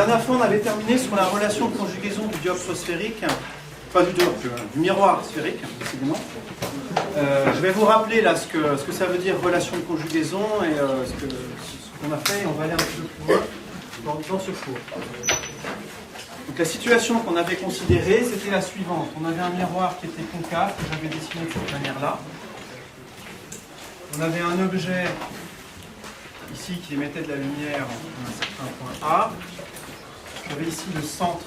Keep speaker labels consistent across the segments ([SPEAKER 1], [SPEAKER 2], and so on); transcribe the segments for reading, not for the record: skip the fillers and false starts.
[SPEAKER 1] dernière fois, on avait terminé sur la relation de conjugaison du dioptre sphérique, enfin du miroir sphérique, précisément. Je vais vous rappeler là ce que ça veut dire relation de conjugaison et ce qu'on a fait, et on va aller un petit peu plus loin dans ce cours. Donc la situation qu'on avait considérée, c'était la suivante. On avait un miroir qui était concave, que j'avais dessiné de cette manière-là. On avait un objet ici qui émettait de la lumière à un certain point A. J'avais ici le centre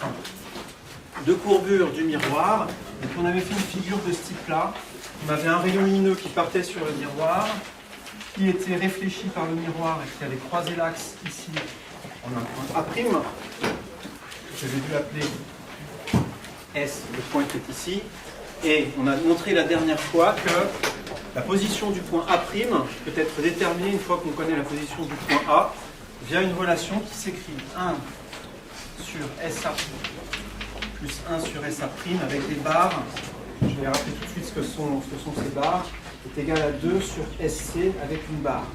[SPEAKER 1] de courbure du miroir. Et puis on avait fait une figure de ce type-là. On avait un rayon lumineux qui partait sur le miroir, qui était réfléchi par le miroir et qui avait croisé l'axe ici en un point A'. J'avais dû appeler S, le point qui est ici. Et on a montré la dernière fois que la position du point A' peut être déterminée une fois qu'on connaît la position du point A via une relation qui s'écrit 1 sur SA plus 1 sur SA' avec des barres. Je vais rappeler tout de suite ce que sont ces barres. Est égal à 2 sur SC avec une barre.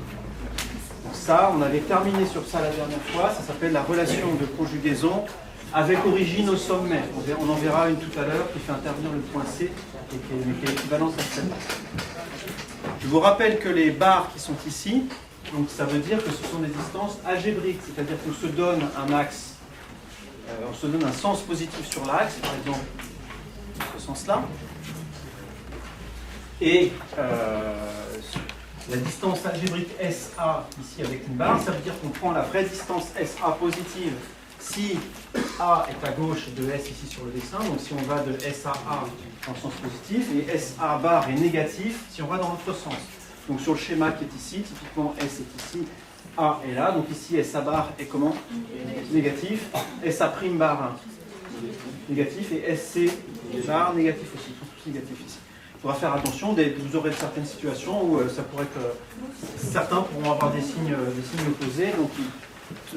[SPEAKER 1] Donc ça, on avait terminé sur ça la dernière fois. Ça s'appelle la relation de conjugaison avec origine au sommet. On en verra une tout à l'heure qui fait intervenir le point C et qui est équivalente à celle-là. Je vous rappelle que les barres qui sont ici, donc ça veut dire que ce sont des distances algébriques, c'est-à-dire qu'on se donne un axe, on se donne un sens positif sur l'axe, par exemple ce sens-là, et la distance algébrique SA ici avec une barre, ça veut dire qu'on prend la vraie distance SA positive si A est à gauche de S ici sur le dessin, donc si on va de S à A en sens positif, et SA bar est négatif si on va dans l'autre sens. Donc sur le schéma qui est ici, typiquement S est ici, A est là, donc ici SA bar est comment? Négatif, SA prime bar négatif, et SC bar négatif aussi, sont tous négatifs ici. Il faudra faire attention, vous aurez certaines situations où ça pourrait être, certains pourront avoir des signes opposés, donc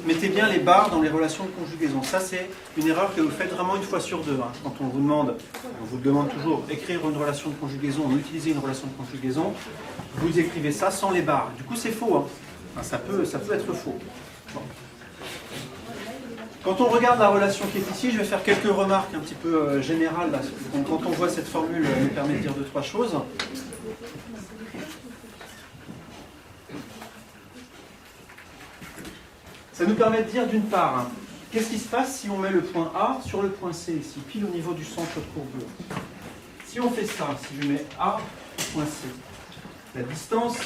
[SPEAKER 1] mettez bien les barres dans les relations de conjugaison. Ça, c'est une erreur que vous faites vraiment une fois sur deux. Hein. Quand on vous demande toujours écrire une relation de conjugaison, ou utiliser une relation de conjugaison, vous écrivez ça sans les barres. Du coup, c'est faux. Hein. Enfin, ça peut être faux. Bon. Quand on regarde la relation qui est ici, je vais faire quelques remarques un petit peu générales. Là. Quand on voit cette formule, elle nous permet de dire 2-3 choses. Ça nous permet de dire d'une part, hein, qu'est-ce qui se passe si on met le point A sur le point C ici, pile au niveau du centre de courbure. Si on fait ça, si je mets A au point C, la distance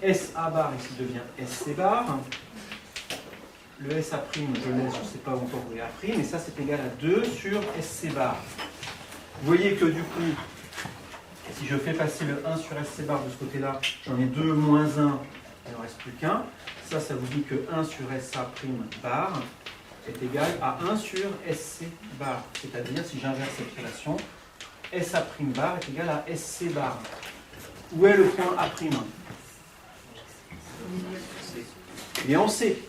[SPEAKER 1] SA bar ici devient SC bar. Le SA', je laisse, je ne sais pas encore où est A', et ça c'est égal à 2 sur SC bar. Vous voyez que du coup, si je fais passer le 1 sur SC bar de ce côté-là, j'en ai 2 moins 1, il ne reste plus qu'un. Ça vous dit que 1 sur SA' bar est égal à 1 sur SC bar. C'est-à-dire, si j'inverse cette relation, SA' bar est égal à SC bar. Où est le point A'? Il est en C.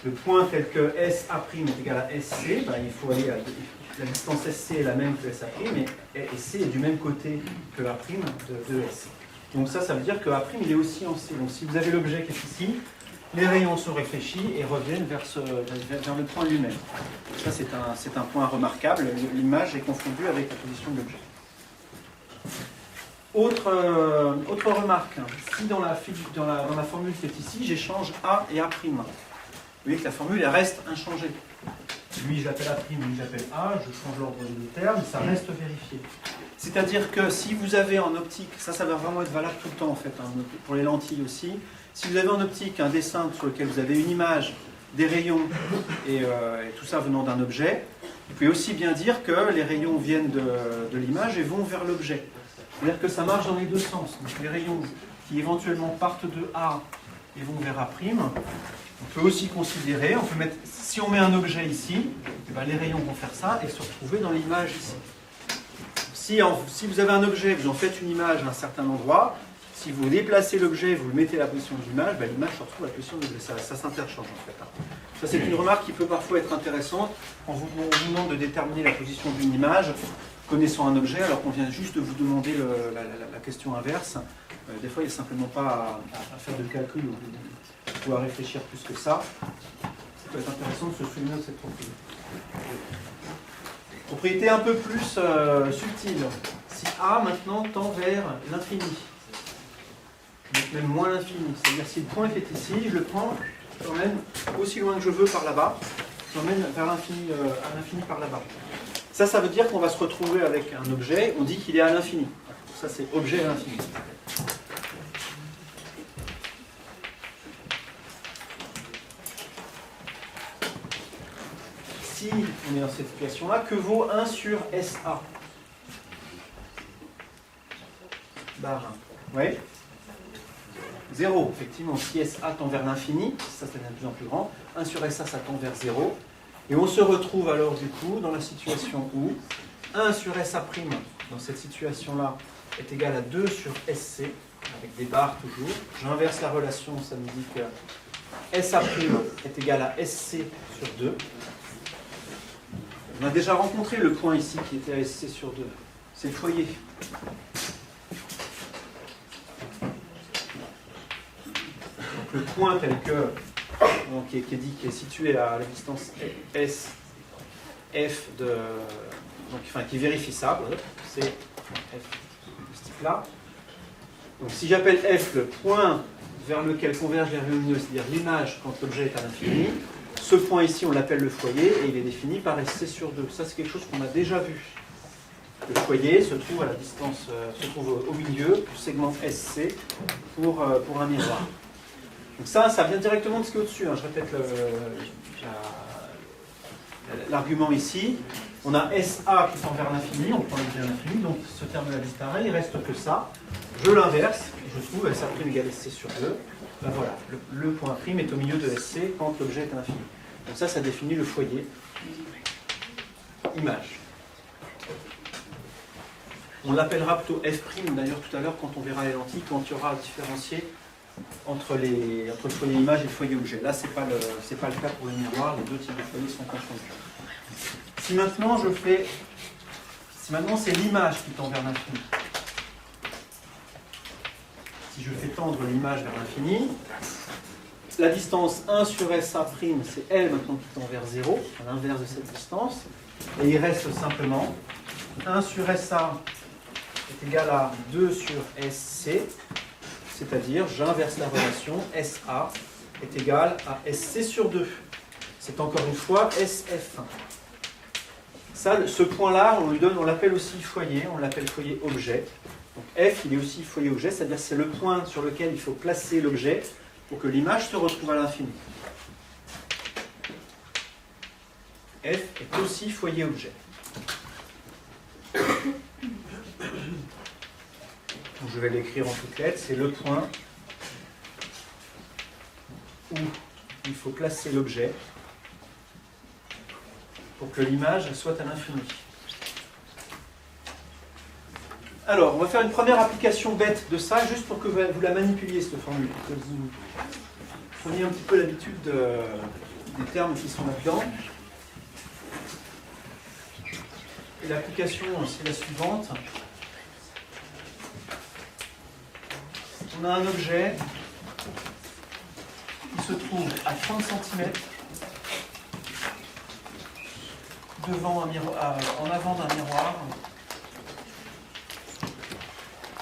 [SPEAKER 1] Le point tel que SA' est égal à SC, ben, il faut aller à la distance SC est la même que SA', et C est du même côté que A' de S. Donc ça veut dire que A' il est aussi en C. Donc si vous avez l'objet qui est ici, les rayons sont réfléchis et reviennent vers le point lui-même. Ça c'est un point remarquable, l'image est confondue avec la position de l'objet. Autre remarque, si dans la formule qui est ici, j'échange A et A'. Vous voyez que la formule elle reste inchangée. Lui j'appelle A', lui j'appelle A, je change l'ordre des termes, ça reste vérifié. C'est-à-dire que si vous avez en optique, ça va vraiment être valable tout le temps en fait, hein, pour les lentilles aussi, si vous avez en optique un dessin sur lequel vous avez une image, des rayons et tout ça venant d'un objet, vous pouvez aussi bien dire que les rayons viennent de l'image et vont vers l'objet. C'est-à-dire que ça marche dans les deux sens. Donc les rayons qui éventuellement partent de A et vont vers A', on peut aussi considérer, si on met un objet ici, et bien les rayons vont faire ça et se retrouver dans l'image ici. Si vous avez un objet, vous en faites une image à un certain endroit, si vous déplacez l'objet, vous le mettez à la position de l'image, ben l'image se retrouve à la position de l'objet. Ça s'interchange en fait. Ça c'est une remarque qui peut parfois être intéressante quand on vous demande de déterminer la position d'une image, connaissant un objet, alors qu'on vient juste de vous demander la question inverse. Des fois, il n'y a simplement pas à faire de calcul ou à réfléchir plus que ça. peut être intéressant de se souvenir de cette propriété. Propriété un peu plus subtile. Si A maintenant tend vers l'infini, donc même moins l'infini, c'est-à-dire si le point est ici, je le prends, je l'emmène aussi loin que je veux par là-bas, je l'emmène vers l'infini, à l'infini par là-bas. Ça veut dire qu'on va se retrouver avec un objet, on dit qu'il est à l'infini. Ça c'est objet à l'infini. Si on est dans cette situation-là, que vaut 1 sur SA barre 1. Oui. 0, effectivement, si SA tend vers l'infini, ça devient de plus en plus grand, 1 sur SA, ça tend vers 0. Et on se retrouve alors du coup dans la situation où 1 sur SA', dans cette situation-là, est égal à 2 sur SC, avec des barres toujours. J'inverse la relation, ça me dit que SA' est égal à SC sur 2. On a déjà rencontré le point ici qui était à SC sur 2. C'est le foyer. Donc le point tel que, donc, qui est situé à la distance S, F de, donc, enfin, qui est vérifiable, c'est F de ce type-là. Donc si j'appelle F le point vers lequel converge les rayons lumineux, c'est-à-dire l'image quand l'objet est à l'infini, ce point ici, on l'appelle le foyer et il est défini par SC sur 2. Ça, c'est quelque chose qu'on a déjà vu. Le foyer se trouve à la distance, se trouve au milieu du segment SC pour un miroir. Donc ça vient directement de ce qui est au-dessus. Hein. Je répète l'argument ici. On a SA qui tend vers l'infini, on prend l'objet à l'infini, donc ce terme-là disparaît, il reste que ça. Je l'inverse, je trouve SA' égale SC sur 2. Ben voilà, le point prime est au milieu de SC quand l'objet est à l'infini. Donc ça définit le foyer. Image. On l'appellera plutôt F' d'ailleurs tout à l'heure quand on verra les lentilles, quand il y aura à différencier entre le foyer image et le foyer objet. Là, ce n'est pas le cas pour le miroir, les deux types de foyers sont confondus. Si maintenant c'est l'image qui tend vers l'infini. Si je fais tendre l'image vers l'infini, la distance 1 sur SA', c'est elle maintenant qui tend vers 0, à l'inverse de cette distance, et il reste simplement 1 sur SA est égal à 2 sur SC, c'est-à-dire j'inverse la relation, SA est égal à SC sur 2. C'est encore une fois SF1. Ça, ce point-là, on l'appelle aussi foyer, on l'appelle foyer objet. Donc F, il est aussi foyer objet, c'est-à-dire c'est le point sur lequel il faut placer l'objet pour que l'image se retrouve à l'infini. F est aussi foyer objet. Donc je vais l'écrire en toutes lettres, c'est le point où il faut placer l'objet pour que l'image soit à l'infini. Alors, on va faire une première application bête de ça, juste pour que vous la manipuliez, cette formule, que vous preniez un petit peu l'habitude des termes qui sont là-dedans. Et l'application, c'est la suivante. On a un objet qui se trouve à 30 cm devant un miroir, en avant d'un miroir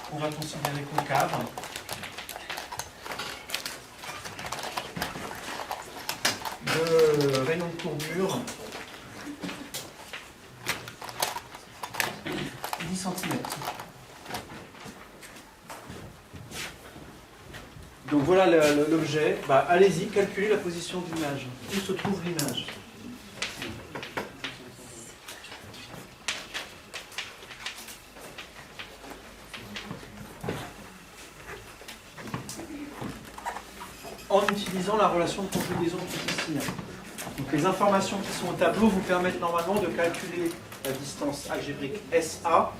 [SPEAKER 1] qu'on va considérer concave. De rayon de courbure 10 cm. Donc voilà l'objet. Bah, allez-y, calculez la position de l'image. Où se trouve l'image ? En utilisant la relation de conjugaison qui est ici. Donc les informations qui sont au tableau vous permettent normalement de calculer la distance algébrique SA,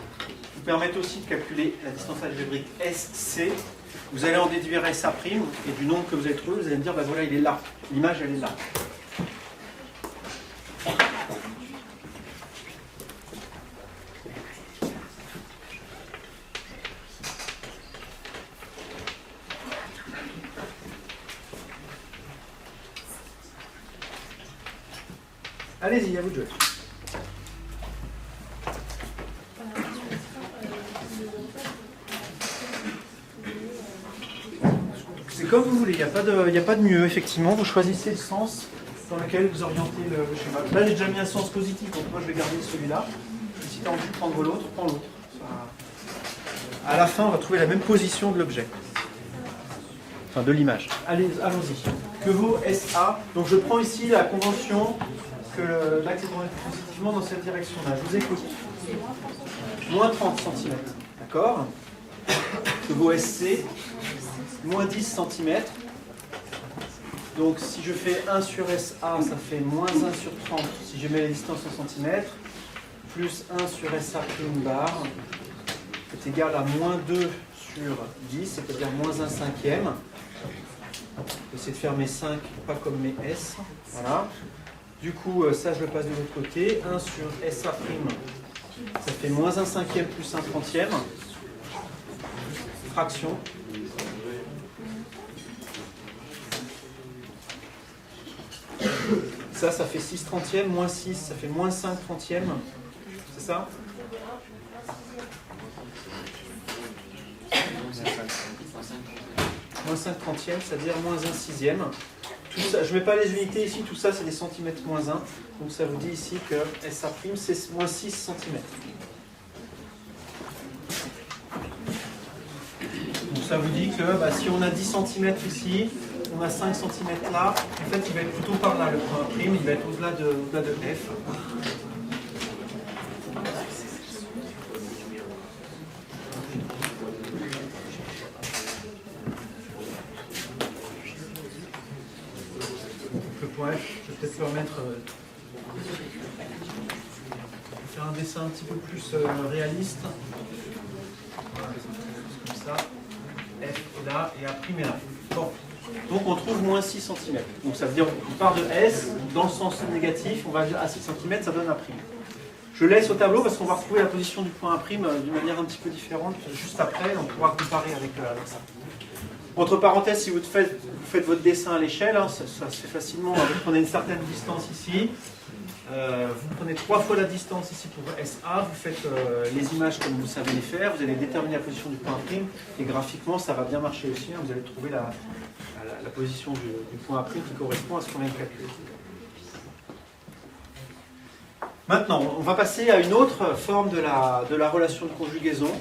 [SPEAKER 1] vous permettent aussi de calculer la distance algébrique SC. Vous allez en déduire SA' et du nombre que vous avez trouvé, vous allez me dire, ben voilà, il est là. L'image, elle est là. Allez-y, à vous de jouer. C'est comme vous voulez, il n'y a pas de mieux, effectivement. Vous choisissez le sens dans lequel vous orientez le schéma. Là, j'ai déjà mis un sens positif, donc moi je vais garder celui-là. Si tu as envie de prendre l'autre, prends l'autre. À la fin, on va trouver la même position de l'objet. Enfin, de l'image. Allez, allons-y. Que vaut SA? Donc je prends ici la convention que l'axe est orienté positivement dans cette direction-là. Je vous écoute. Moins 30 cm. D'accord? Que vaut SC? Moins 10 cm. Donc si je fais 1 sur SA, ça fait moins 1 sur 30 si je mets les distances en centimètres, plus 1 sur SA prime bar est égal à moins 2 sur 10, c'est-à-dire moins 1 cinquième. J'essaie de faire mes 5, pas comme mes S. Voilà. Du coup, ça je le passe de l'autre côté. 1 sur SA prime, ça fait moins 1 cinquième plus 1 trentième. Fraction. Ça fait 6 trentièmes, moins 6, ça fait moins 5 trentièmes. C'est ça? Moins 5 trentièmes, c'est-à-dire moins 1 sixième. Tout ça, je ne mets pas les unités ici, tout ça c'est des centimètres moins 1. Donc ça vous dit ici que SA' c'est moins 6 centimètres. Donc ça vous dit que si on a 10 cm ici, on a 5 cm là, en fait il va être plutôt par là le point prime, il va être au-delà de F. Le point F, je vais peut-être le remettre, faire un dessin un petit peu plus réaliste. Voilà, comme ça. F est là et A' est là. Bon. Donc on trouve moins 6 cm. Donc ça veut dire qu'on part de S, dans le sens négatif, on va à 6 cm, ça donne A'. Je laisse au tableau parce qu'on va retrouver la position du point A' d'une manière un petit peu différente juste après, on pourra comparer avec ça. Entre parenthèses, si vous faites votre dessin à l'échelle, hein, ça se fait facilement. Vous prenez une certaine distance ici, vous prenez 3 fois la distance ici pour SA, vous faites les images comme vous savez les faire, vous allez déterminer la position du point A', et graphiquement ça va bien marcher aussi, hein, vous allez trouver la position du point A' qui correspond à ce qu'on vient de calculer. Maintenant, on va passer à une autre forme de la relation de conjugaison,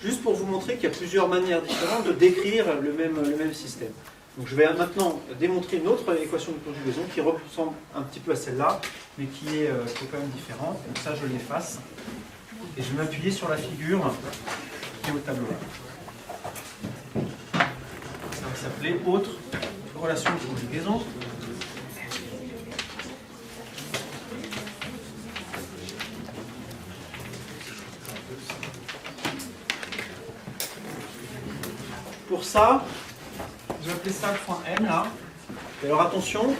[SPEAKER 1] juste pour vous montrer qu'il y a plusieurs manières différentes de décrire le même système. Donc je vais maintenant démontrer une autre équation de conjugaison qui ressemble un petit peu à celle-là, mais qui est quand même différente. Donc ça, je l'efface. Et je vais m'appuyer sur la figure qui est au tableau. Ça va s'appeler autre relation de conjugaison. Pour ça, je vais appeler ça le point M là. Et alors attention,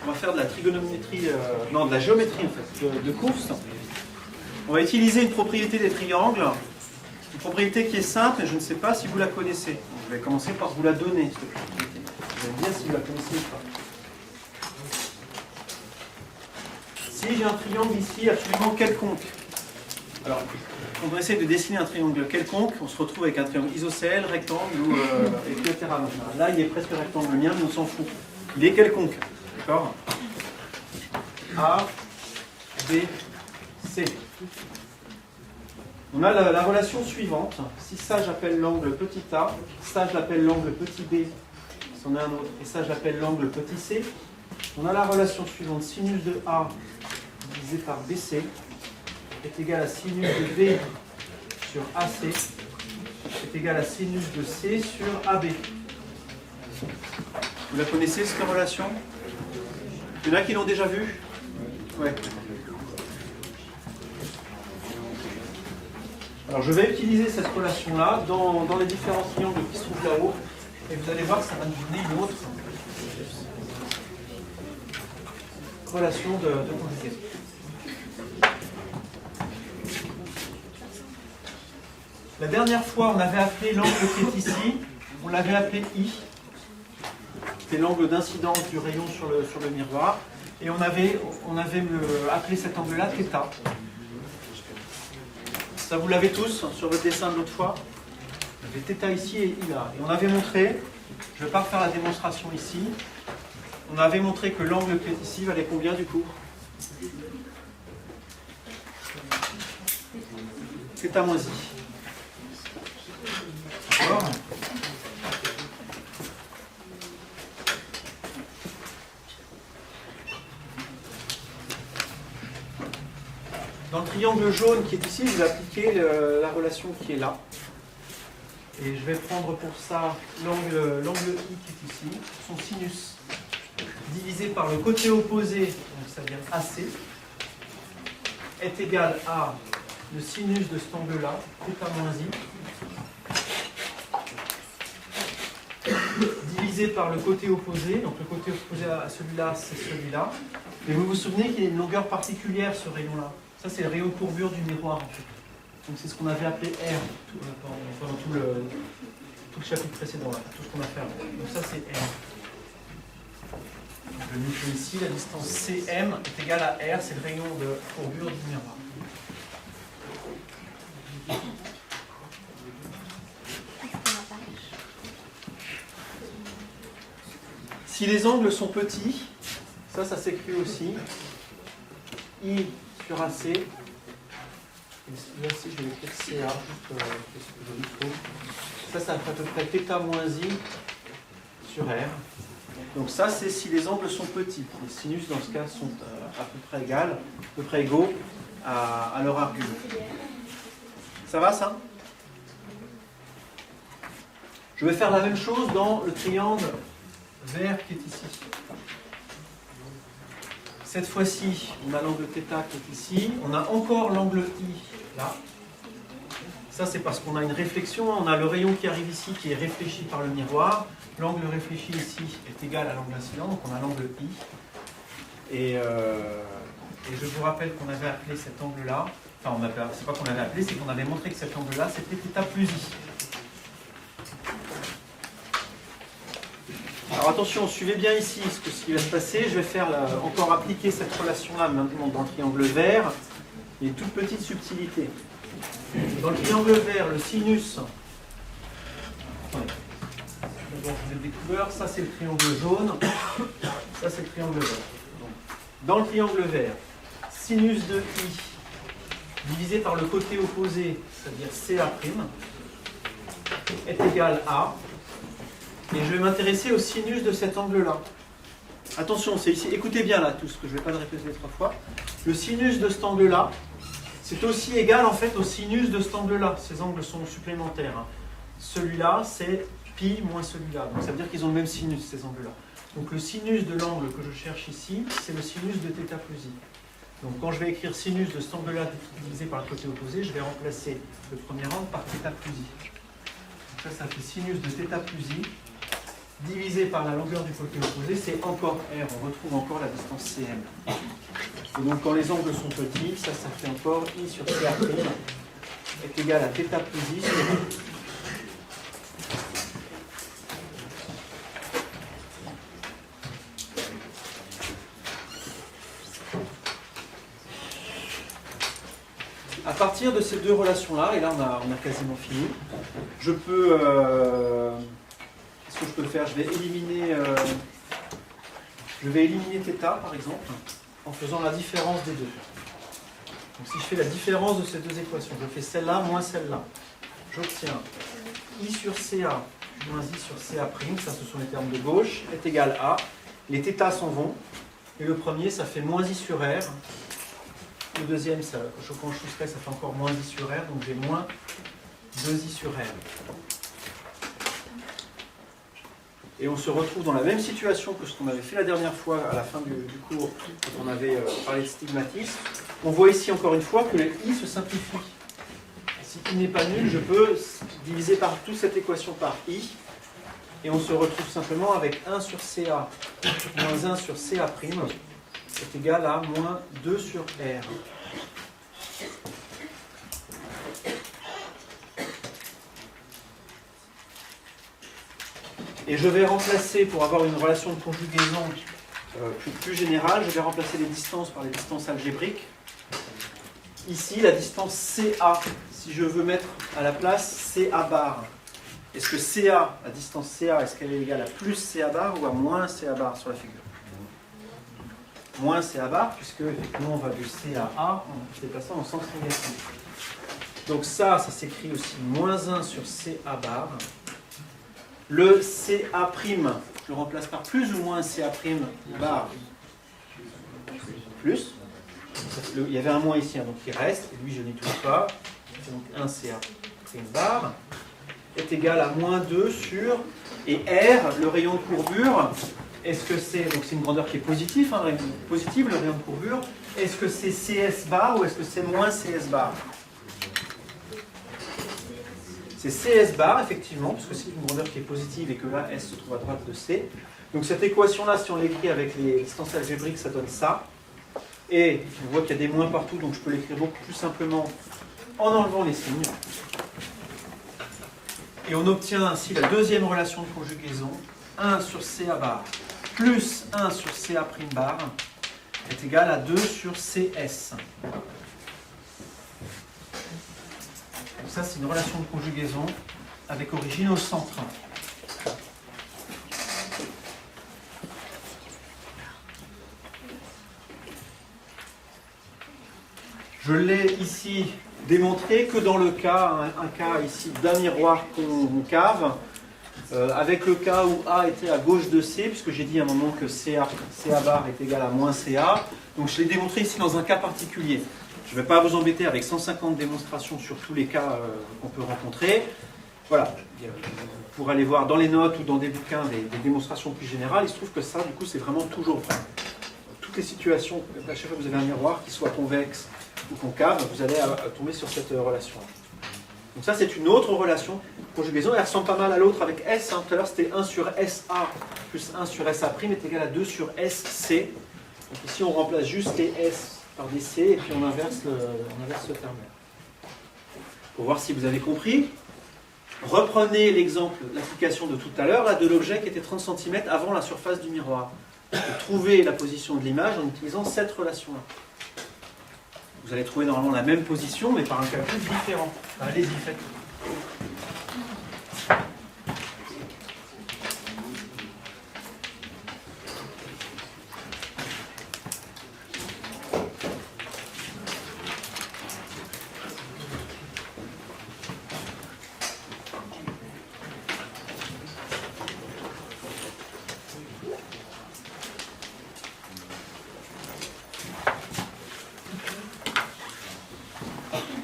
[SPEAKER 1] on va faire de la trigonométrie, de la géométrie en fait, de course. On va utiliser une propriété des triangles, une propriété qui est simple, et je ne sais pas si vous la connaissez. Je vais commencer par vous la donner, cette propriété. Vous allez me dire si vous la connaissez ou pas. Si j'ai un triangle ici absolument quelconque, alors quand on essaie de dessiner un triangle quelconque, on se retrouve avec un triangle isocèle, rectangle ou équilatéral. Là, il est presque rectangulien, mais on s'en fout. Il est quelconque. D'accord? A, B, C. On a la relation suivante. Si ça, j'appelle l'angle petit a, ça, je l'appelle l'angle petit b, c'en est un autre, et ça, je l'appelle l'angle petit c. On a la relation suivante. Sinus de A divisé par BC est égal à sinus de B sur AC est égal à sinus de C sur AB. Vous la connaissez, cette relation? Il y en a qui l'ont déjà vue? Ouais. Alors je vais utiliser cette relation-là dans les différents triangles qui se trouvent là-haut, et vous allez voir que ça va nous donner une autre relation de conjugaison. La dernière fois, on avait appelé l'angle qui est ici, on l'avait appelé I. C'est l'angle d'incidence du rayon sur le miroir. Et on avait appelé cet angle-là θ. Ça, vous l'avez tous sur votre dessin de l'autre fois. Vous avez θ ici et I là. Et on avait montré, je ne vais pas refaire la démonstration ici, on avait montré que l'angle qui est ici valait combien du coup? θ moins I. D'accord? Dans le triangle jaune qui est ici, je vais appliquer la relation qui est là. Et je vais prendre pour ça l'angle I qui est ici, son sinus, divisé par le côté opposé, donc c'est-à-dire AC, est égal à le sinus de cet angle-là, θ moins I, divisé par le côté opposé, donc le côté opposé à celui-là, c'est celui-là. Et vous vous souvenez qu'il y a une longueur particulière, ce rayon-là. Ça, c'est le rayon de courbure du miroir, en fait. Donc c'est ce qu'on avait appelé R pendant tout le chapitre précédent, là, tout ce qu'on a fait avant. Donc ça, c'est R. Donc, je note ici, la distance CM est égale à R, c'est le rayon de courbure du miroir. Si les angles sont petits, ça s'écrit aussi, I sur AC, et là aussi je vais écrire CA, ça fait à peu près θ moins I sur R. Donc ça c'est si les angles sont petits. Les sinus dans ce cas sont à peu près égaux à leur argument. Ça va ça? Je vais faire la même chose dans le triangle vert qui est ici. Cette fois-ci, on a l'angle θ qui est ici. On a encore l'angle I là. Ça, c'est parce qu'on a une réflexion. On a le rayon qui arrive ici qui est réfléchi par le miroir. L'angle réfléchi ici est égal à l'angle incident. Donc, on a l'angle I. Et je vous rappelle qu'on avait appelé cet angle-là. Enfin, c'est pas qu'on avait appelé, c'est qu'on avait montré que cet angle-là, c'était θ plus I. Alors attention, suivez bien ici ce qui va se passer. Je vais faire encore appliquer cette relation-là maintenant dans le triangle vert. Il y a une toute petite subtilité. Dans le triangle vert, le sinus... D'abord, je vous ai découvert. Ça, c'est le triangle jaune. Ça, c'est le triangle vert. Dans le triangle vert, sinus de I divisé par le côté opposé, c'est-à-dire CA', est égal à... Et je vais m'intéresser au sinus de cet angle-là. Attention, c'est ici. Écoutez bien là, tout ce que je ne vais pas le répéter 3 fois. Le sinus de cet angle-là, c'est aussi égal en fait au sinus de cet angle-là. Ces angles sont supplémentaires. Hein. Celui-là, c'est pi moins celui-là. Donc ça veut dire qu'ils ont le même sinus, ces angles-là. Donc le sinus de l'angle que je cherche ici, c'est le sinus de θ plus I. Donc quand je vais écrire sinus de cet angle-là divisé par le côté opposé, je vais remplacer le premier angle par θ plus I. Donc ça fait sinus de θ plus I. Divisé par la longueur du côté opposé, c'est encore R. On retrouve encore la distance CM. Et donc quand les angles sont petits, ça fait encore I sur CA' est égal à θ plus I sur I. À partir de ces deux relations-là, et là on a quasiment fini, je peux... Qu'est-ce que je peux faire? Je vais éliminer θ par exemple en faisant la différence des deux. Donc si je fais la différence de ces deux équations, je fais celle-là moins celle-là, j'obtiens I sur CA moins I sur CA', ça ce sont les termes de gauche, est égal à, les θ s'en vont, et le premier ça fait moins I sur R, le deuxième quand je soustrais ça fait encore moins I sur R, donc j'ai moins 2I sur R. Et on se retrouve dans la même situation que ce qu'on avait fait la dernière fois à la fin du cours, quand on avait parlé de stigmatisme. On voit ici encore une fois que le I se simplifie. Si I n'est pas nul, je peux diviser par toute cette équation par I. Et on se retrouve simplement avec 1 sur CA moins 1 sur CA' est égal à moins 2 sur R. Et je vais remplacer, pour avoir une relation de conjugaison plus générale, je vais remplacer les distances par les distances algébriques. Ici, la distance CA, si je veux mettre à la place CA bar, est-ce que CA, la distance CA, est-ce qu'elle est égale à plus CA bar ou à moins CA bar sur la figure? Moins CA bar, puisque effectivement on va de C à A en se déplaçant en sens négatif. Donc ça s'écrit aussi moins 1 sur CA bar. Le CA', je le remplace par plus ou moins CA' bar. Plus. Il y avait un moins ici, hein, donc il reste, et lui je n'y touche pas. Donc 1 CA' bar est égal à moins 2 sur, et R, le rayon de courbure, est-ce que c'est, donc c'est une grandeur qui est positive, hein, positive, le rayon de courbure, est-ce que c'est CS bar ou est-ce que c'est moins CS bar? C'est CS bar, effectivement, puisque c'est une grandeur qui est positive et que là, S se trouve à droite de C. Donc cette équation-là, si on l'écrit avec les distances algébriques, ça donne ça. Et on voit qu'il y a des moins partout, donc je peux l'écrire beaucoup plus simplement en enlevant les signes. Et on obtient ainsi la deuxième relation de conjugaison, 1 sur CA bar plus 1 sur CA' bar est égal à 2 sur CS. Donc ça, c'est une relation de conjugaison avec origine au centre. Je l'ai ici démontré que dans le cas, un cas ici d'un miroir concave, avec le cas où A était à gauche de C, puisque j'ai dit à un moment que CA bar est égal à moins CA. Donc je l'ai démontré ici dans un cas particulier. Je ne vais pas vous embêter avec 150 démonstrations sur tous les cas qu'on peut rencontrer. Voilà, pour aller voir dans les notes ou dans des bouquins des démonstrations plus générales, il se trouve que ça, du coup, c'est vraiment toujours vrai. Toutes les situations, à chaque fois que vous avez un miroir, qui soit convexe ou concave, vous allez tomber sur cette relation. Donc ça, c'est une autre relation de conjugaison. Elle ressemble pas mal à l'autre avec S. Hein. Tout à l'heure, c'était 1 sur SA plus 1 sur SA' est égal à 2 sur SC. Donc ici, on remplace juste les S par des C et puis on inverse le terme. Pour voir si vous avez compris, reprenez l'exemple, l'application de tout à l'heure, là, de l'objet qui était 30 cm avant la surface du miroir. Et trouvez la position de l'image en utilisant cette relation-là. Vous allez trouver normalement la même position, mais par un calcul différent. Allez-y, faites.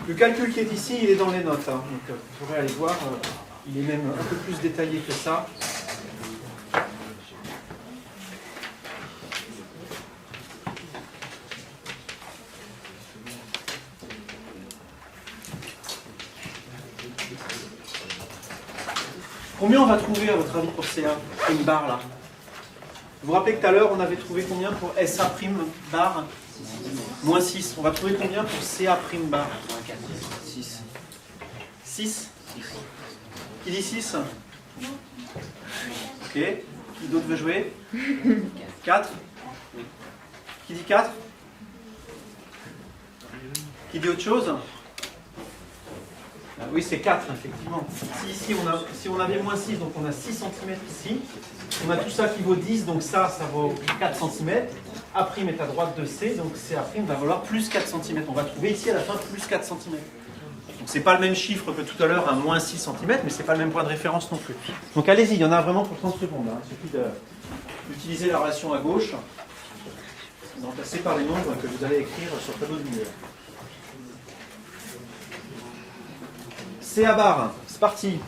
[SPEAKER 1] Le calcul qui est ici, il est dans les notes. Hein. Donc, vous pourrez aller voir, il est même un peu plus détaillé que ça. Combien on va trouver, à votre avis, pour CA' bar là? Vous vous rappelez que tout à l'heure, on avait trouvé combien pour SA' bar? Moins 6. On va trouver combien pour CA' bar? 6. 6? Qui dit 6? Ok. Qui d'autre veut jouer? 4? Qui dit 4? Qui dit autre chose? Oui, c'est 4, effectivement. Si on avait moins 6, donc on a 6 cm ici. On a tout ça qui vaut 10, donc ça vaut 4 cm. A' est à droite de C, donc CA' va valoir plus 4 cm. On va trouver ici à la fin plus 4 cm. Donc c'est pas le même chiffre que tout à l'heure, un moins 6 cm, mais c'est pas le même point de référence non plus. Donc allez-y, il y en a vraiment pour 30 secondes. Hein. Il suffit d'utiliser la relation à gauche, remplacée par les nombres que vous allez écrire sur le tableau de lumière. CA bar, c'est parti.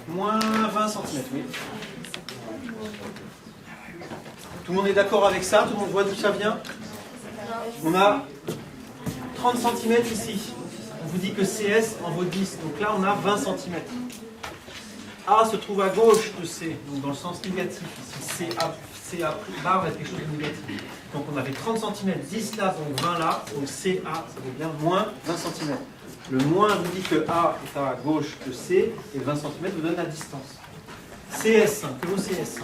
[SPEAKER 1] Moins 20 cm, oui. Tout le monde est d'accord avec ça? Tout le monde voit d'où ça vient? On a 30 cm ici. On vous dit que CS en vaut 10. Donc là, on a 20 cm. A se trouve à gauche de C, donc dans le sens négatif. Ici, CA bar va être quelque chose de négatif. Donc on avait 30 cm, 10 là, donc 20 là. Donc CA, ça veut bien moins 20 cm. Le moins vous dit que A est à gauche de C, et 20 cm vous donne la distance. CS, que vaut CS?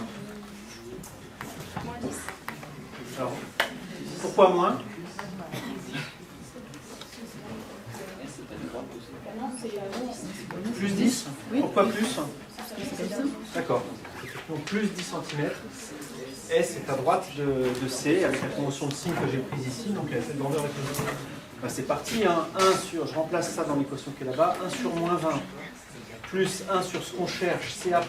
[SPEAKER 1] Alors, pourquoi moins? Plus 10? Pourquoi plus? D'accord. Donc plus 10 cm. S est à droite de C avec la convention de signe que j'ai prise ici. Donc cette grandeur est positive. Ben, c'est parti. Hein. 1 sur, je remplace ça dans l'équation qui est là-bas. 1 sur moins 20 plus 1 sur ce qu'on cherche, CA'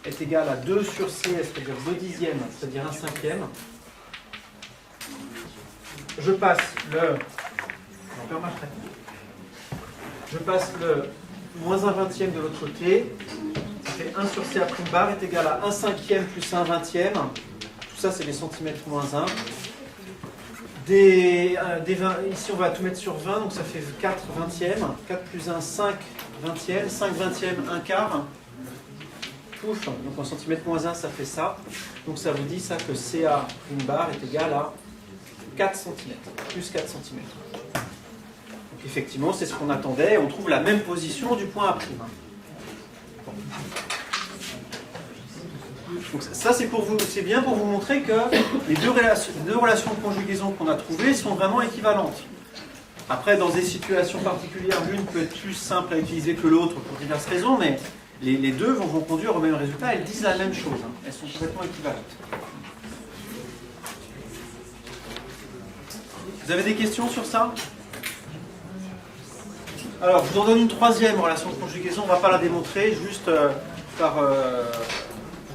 [SPEAKER 1] est égal à 2 sur CS, c'est-à-dire 2 dixièmes, c'est-à-dire 1 cinquième. Je passe le... Je passe le moins 1 vingtième de l'autre côté. Ça fait 1 sur CA' bar est égal à 1 cinquième plus 1 vingtième. Tout ça, c'est les centimètres moins 1. Ici, on va tout mettre sur 20, donc ça fait 4 vingtièmes. 4 plus 1, 5 vingtièmes. 5 vingtièmes, 1 quart. Pouf, donc en centimètres moins 1, ça fait ça. Donc ça vous dit ça que CA' bar est égal à 4 cm, plus 4 cm. Donc effectivement, c'est ce qu'on attendait. On trouve la même position du point A'. Bon. Donc ça, c'est bien pour vous montrer que les deux relations de conjugaison qu'on a trouvées sont vraiment équivalentes. Après, dans des situations particulières, l'une peut être plus simple à utiliser que l'autre pour diverses raisons, mais les deux vont conduire au même résultat. Elles disent la même chose. Hein. Elles sont complètement équivalentes. Vous avez des questions sur ça? Alors, je vous en donne une troisième relation de conjugaison. On ne va pas la démontrer, juste pour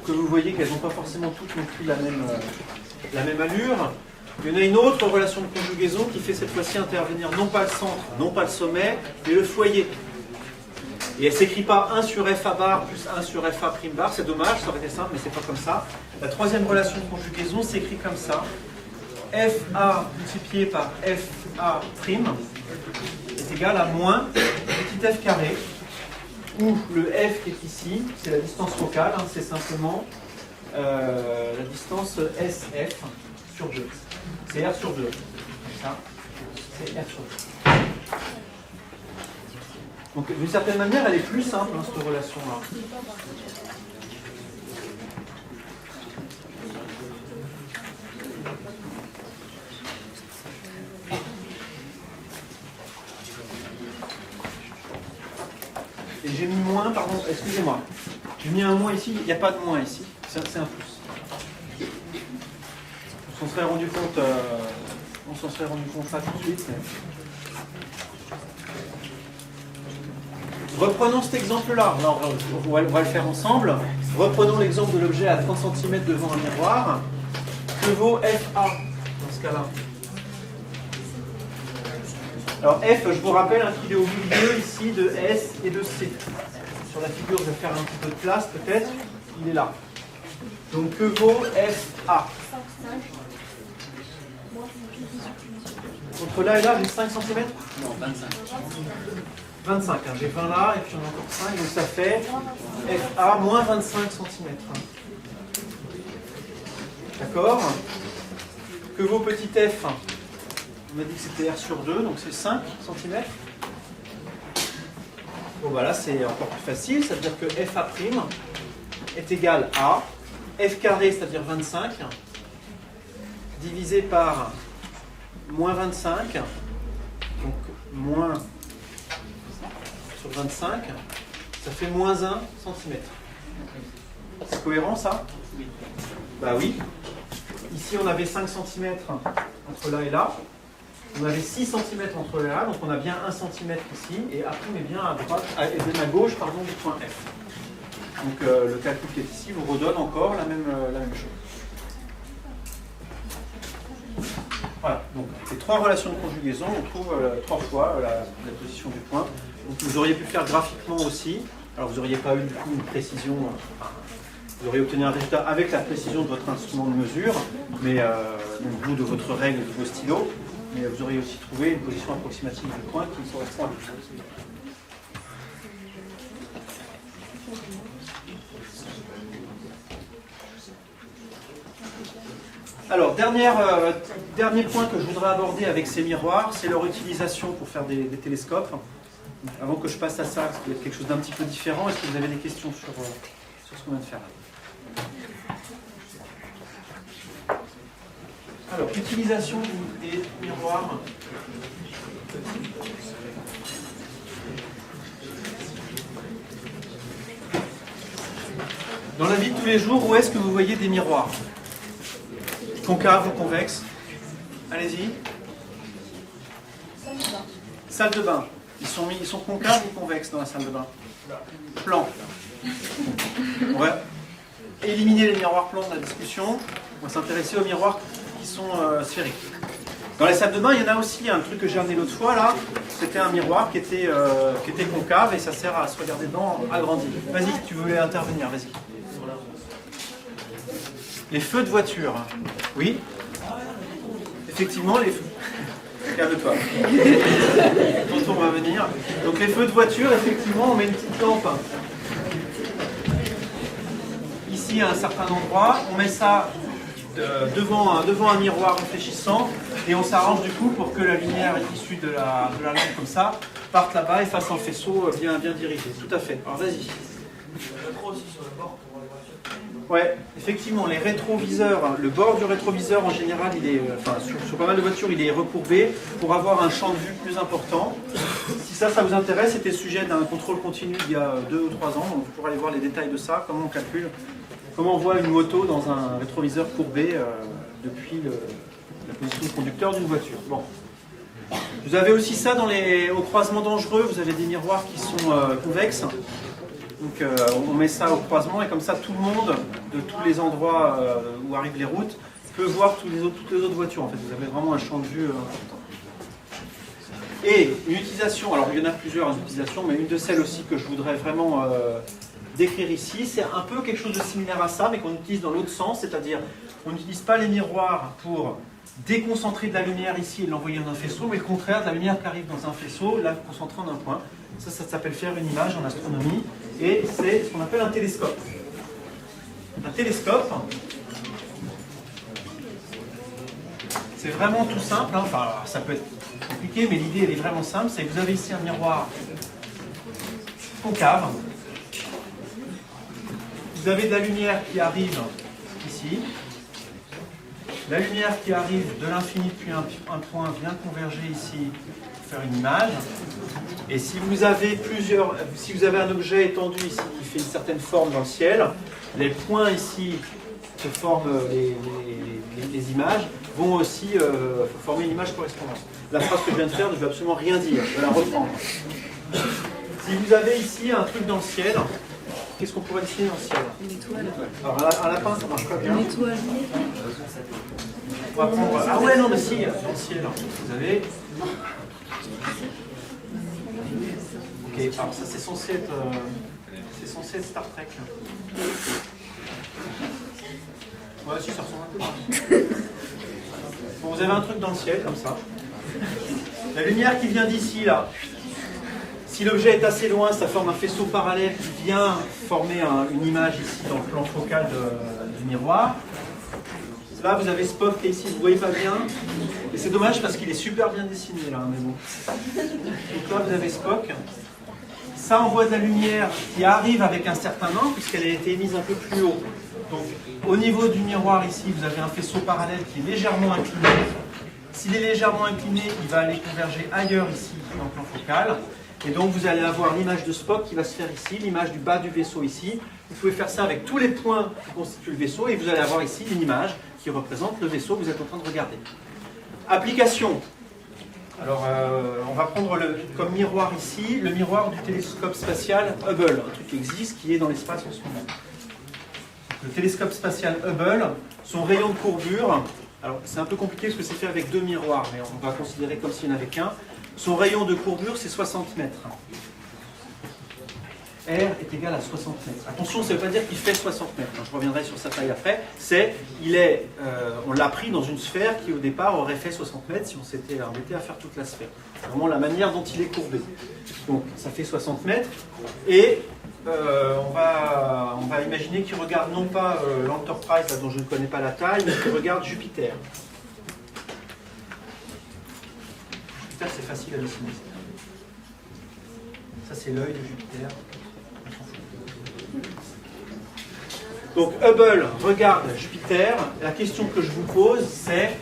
[SPEAKER 1] que vous voyez qu'elles n'ont pas forcément toutes non plus la même allure. Il y en a une autre relation de conjugaison qui fait cette fois-ci intervenir non pas le centre, non pas le sommet, mais le foyer. Et elle ne s'écrit pas 1 sur FA bar plus 1 sur FA' bar. C'est dommage, ça aurait été simple, mais c'est pas comme ça. La troisième relation de conjugaison s'écrit comme ça. FA multiplié par FA' est égal à moins petit f carré, où le f qui est ici, c'est la distance focale, hein, c'est simplement la distance SF sur 2. C'est R sur 2. Ça, c'est R sur 2. Donc d'une certaine manière, elle est plus simple, hein, cette relation-là. Et j'ai mis moins, pardon, excusez-moi. J'ai mis un moins ici, il n'y a pas de moins ici. C'est un plus. On s'en serait rendu compte, là tout de suite. Mais... Reprenons cet exemple-là. On va le faire ensemble. Reprenons l'exemple de l'objet à 30 cm devant un miroir. Que vaut FA dans ce cas-là? Alors F, je vous rappelle, hein, qu'il est au milieu ici de S et de C. Sur la figure, je vais faire un petit peu de place peut-être. Il est là. Donc que vaut FA? Entre là et là, j'ai 5 cm?
[SPEAKER 2] Non, 25.
[SPEAKER 1] 25, hein, j'ai 20 là, et puis on a encore 5, donc ça fait FA moins 25 cm. D'accord? Que vaut petit f? On a dit que c'était R sur 2, donc c'est 5 cm. Bon, bah là, c'est encore plus facile, ça veut dire que FA' est égal à F carré, c'est-à-dire 25, divisé par moins 25, donc moins sur 25, ça fait moins 1 cm. C'est cohérent, ça?
[SPEAKER 2] Oui.
[SPEAKER 1] Bah oui. Ici, on avait 5 cm entre là et là. On avait 6 cm entre là et là, donc on a bien 1 cm ici. Et après, on est bien à droite, à gauche, pardon, du point F. Donc le calcul qui est ici vous redonne encore la même chose. Voilà, donc ces trois relations de conjugaison, on trouve 3 fois la position du point. Donc, vous auriez pu faire graphiquement aussi. Alors vous n'auriez pas eu du coup une précision, vous auriez obtenu un résultat avec la précision de votre instrument de mesure, mais donc vous de votre règle de vos stylos, mais vous auriez aussi trouvé une position approximative du point qui correspond à tout. Alors, dernier point que je voudrais aborder avec ces miroirs, c'est leur utilisation pour faire des télescopes. Avant que je passe à ça, parce qu'il y a quelque chose d'un petit peu différent, est-ce que vous avez des questions sur ce qu'on vient de faire? Alors, utilisation des miroirs. Dans la vie de tous les jours, où est-ce que vous voyez des miroirs? Concaves ou convexes? Allez-y. Salle de bain. Ils sont concaves ou convexes dans la salle de bain? Plan. On va éliminer les miroirs plans de la discussion. On va s'intéresser aux miroirs qui sont sphériques. Dans les salles de bain, il y en a aussi un truc que j'ai amené l'autre fois là. C'était un miroir qui était concave et ça sert à se regarder dedans agrandi. Vas-y, tu voulais intervenir, vas-y. Les feux de voiture. Oui. Effectivement, les feux. Calme-toi. Ton tour va venir. Donc les feux de voiture, effectivement, on met une petite lampe ici à un certain endroit. On met ça devant un miroir réfléchissant et on s'arrange du coup pour que la lumière issue de la lampe comme ça parte là-bas et fasse un faisceau bien dirigé. Tout à fait. Alors vas-y. Ouais, effectivement, les rétroviseurs, le bord du rétroviseur en général, il est, sur pas mal de voitures, il est recourbé pour avoir un champ de vue plus important. Si ça vous intéresse, c'était le sujet d'un contrôle continu il y a 2 ou 3 ans, donc vous pourrez aller voir les détails de ça, comment on calcule, comment on voit une moto dans un rétroviseur courbé depuis la position de conducteur d'une voiture. Bon. Vous avez aussi ça au croisement dangereux, vous avez des miroirs qui sont convexes. Donc on met ça au croisement et comme ça tout le monde, de tous les endroits où arrivent les routes, peut voir toutes les autres voitures. En fait, vous avez vraiment un champ de vue important. Et une utilisation, alors il y en a plusieurs utilisations, mais une de celles aussi que je voudrais vraiment décrire ici, c'est un peu quelque chose de similaire à ça, mais qu'on utilise dans l'autre sens, c'est-à-dire on n'utilise pas les miroirs pour déconcentrer de la lumière ici et l'envoyer dans un faisceau, mais le contraire, de la lumière qui arrive dans un faisceau, la concentrer en un point. Ça s'appelle faire une image en astronomie, et c'est ce qu'on appelle un télescope. Un télescope, c'est vraiment tout simple, hein. Enfin, ça peut être compliqué, mais l'idée elle est vraiment simple, c'est que vous avez ici un miroir concave, vous avez de la lumière qui arrive ici, la lumière qui arrive de l'infini depuis un point vient converger ici pour faire une image. Et si vous avez un objet étendu ici qui fait une certaine forme dans le ciel, les points ici que forment les images vont aussi former une image correspondante. La phrase que je viens de faire ne veut absolument rien dire, je vais la reprendre. Si vous avez ici un truc dans le ciel, qu'est-ce qu'on pourrait dessiner dans le ciel?
[SPEAKER 2] Une étoile.
[SPEAKER 1] Alors un lapin, ça marche pas bien.
[SPEAKER 2] Une étoile.
[SPEAKER 1] On va prendre... Ah ouais, non, mais si, dans le ciel, vous avez... Ok, alors ça c'est censé être Star Trek. Ouais, si, ça ressemble un peu. Bon, vous avez un truc dans le ciel, comme ça. La lumière qui vient d'ici, là. Si l'objet est assez loin, ça forme un faisceau parallèle qui vient former une image ici dans le plan focal du miroir. Là, vous avez Spock qui est ici, vous ne voyez pas bien. Et c'est dommage parce qu'il est super bien dessiné, là, mais bon. Donc là, vous avez Spock. Ça envoie de la lumière qui arrive avec un certain angle, puisqu'elle a été émise un peu plus haut. Donc, au niveau du miroir, ici, vous avez un faisceau parallèle qui est légèrement incliné. S'il est légèrement incliné, il va aller converger ailleurs, ici, dans le plan focal. Et donc, vous allez avoir l'image de Spock qui va se faire ici, l'image du bas du vaisseau ici. Vous pouvez faire ça avec tous les points qui constituent le vaisseau, et vous allez avoir ici une image qui représente le vaisseau que vous êtes en train de regarder. Application. Alors, on va prendre comme miroir ici, le miroir du télescope spatial Hubble, un truc qui existe, qui est dans l'espace en ce moment. Le télescope spatial Hubble, son rayon de courbure, alors c'est un peu compliqué parce que c'est fait avec 2 miroirs, mais on va considérer comme s'il n'y en avait qu'un. Son rayon de courbure, c'est 60 mètres. R est égal à 60 mètres. Attention, ça ne veut pas dire qu'il fait 60 mètres. Je reviendrai sur sa taille après. On l'a pris dans une sphère qui, au départ, aurait fait 60 mètres si on s'était embêté à faire toute la sphère. C'est vraiment la manière dont il est courbé. Donc, ça fait 60 mètres. Et on va imaginer qu'il regarde non pas l'Enterprise, là, dont je ne connais pas la taille, mais qu'il regarde Jupiter. Jupiter, c'est facile à dessiner. Ça, c'est l'œil de Jupiter. Donc Hubble regarde Jupiter. La question que je vous pose, c'est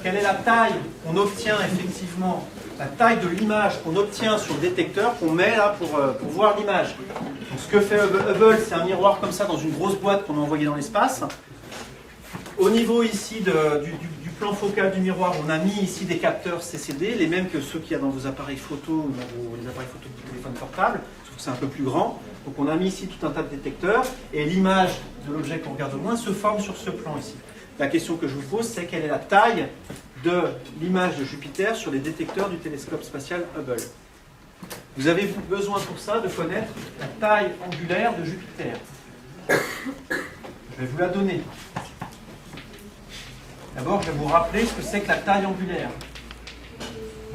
[SPEAKER 1] quelle est la taille qu'on obtient effectivement, la taille de l'image qu'on obtient sur le détecteur qu'on met là pour voir l'image. Donc ce que fait Hubble, c'est un miroir comme ça dans une grosse boîte qu'on a envoyée dans l'espace. Au niveau ici du plan focal du miroir, on a mis ici des capteurs CCD, les mêmes que ceux qu'il y a dans vos appareils photo ou dans les appareils photo de téléphone portable, sauf que c'est un peu plus grand. Donc on a mis ici tout un tas de détecteurs et l'image de l'objet qu'on regarde au loin se forme sur ce plan ici. La question que je vous pose, c'est quelle est la taille de l'image de Jupiter sur les détecteurs du télescope spatial Hubble. Vous avez besoin pour ça de connaître la taille angulaire de Jupiter. Je vais vous la donner. D'abord, je vais vous rappeler ce que c'est que la taille angulaire.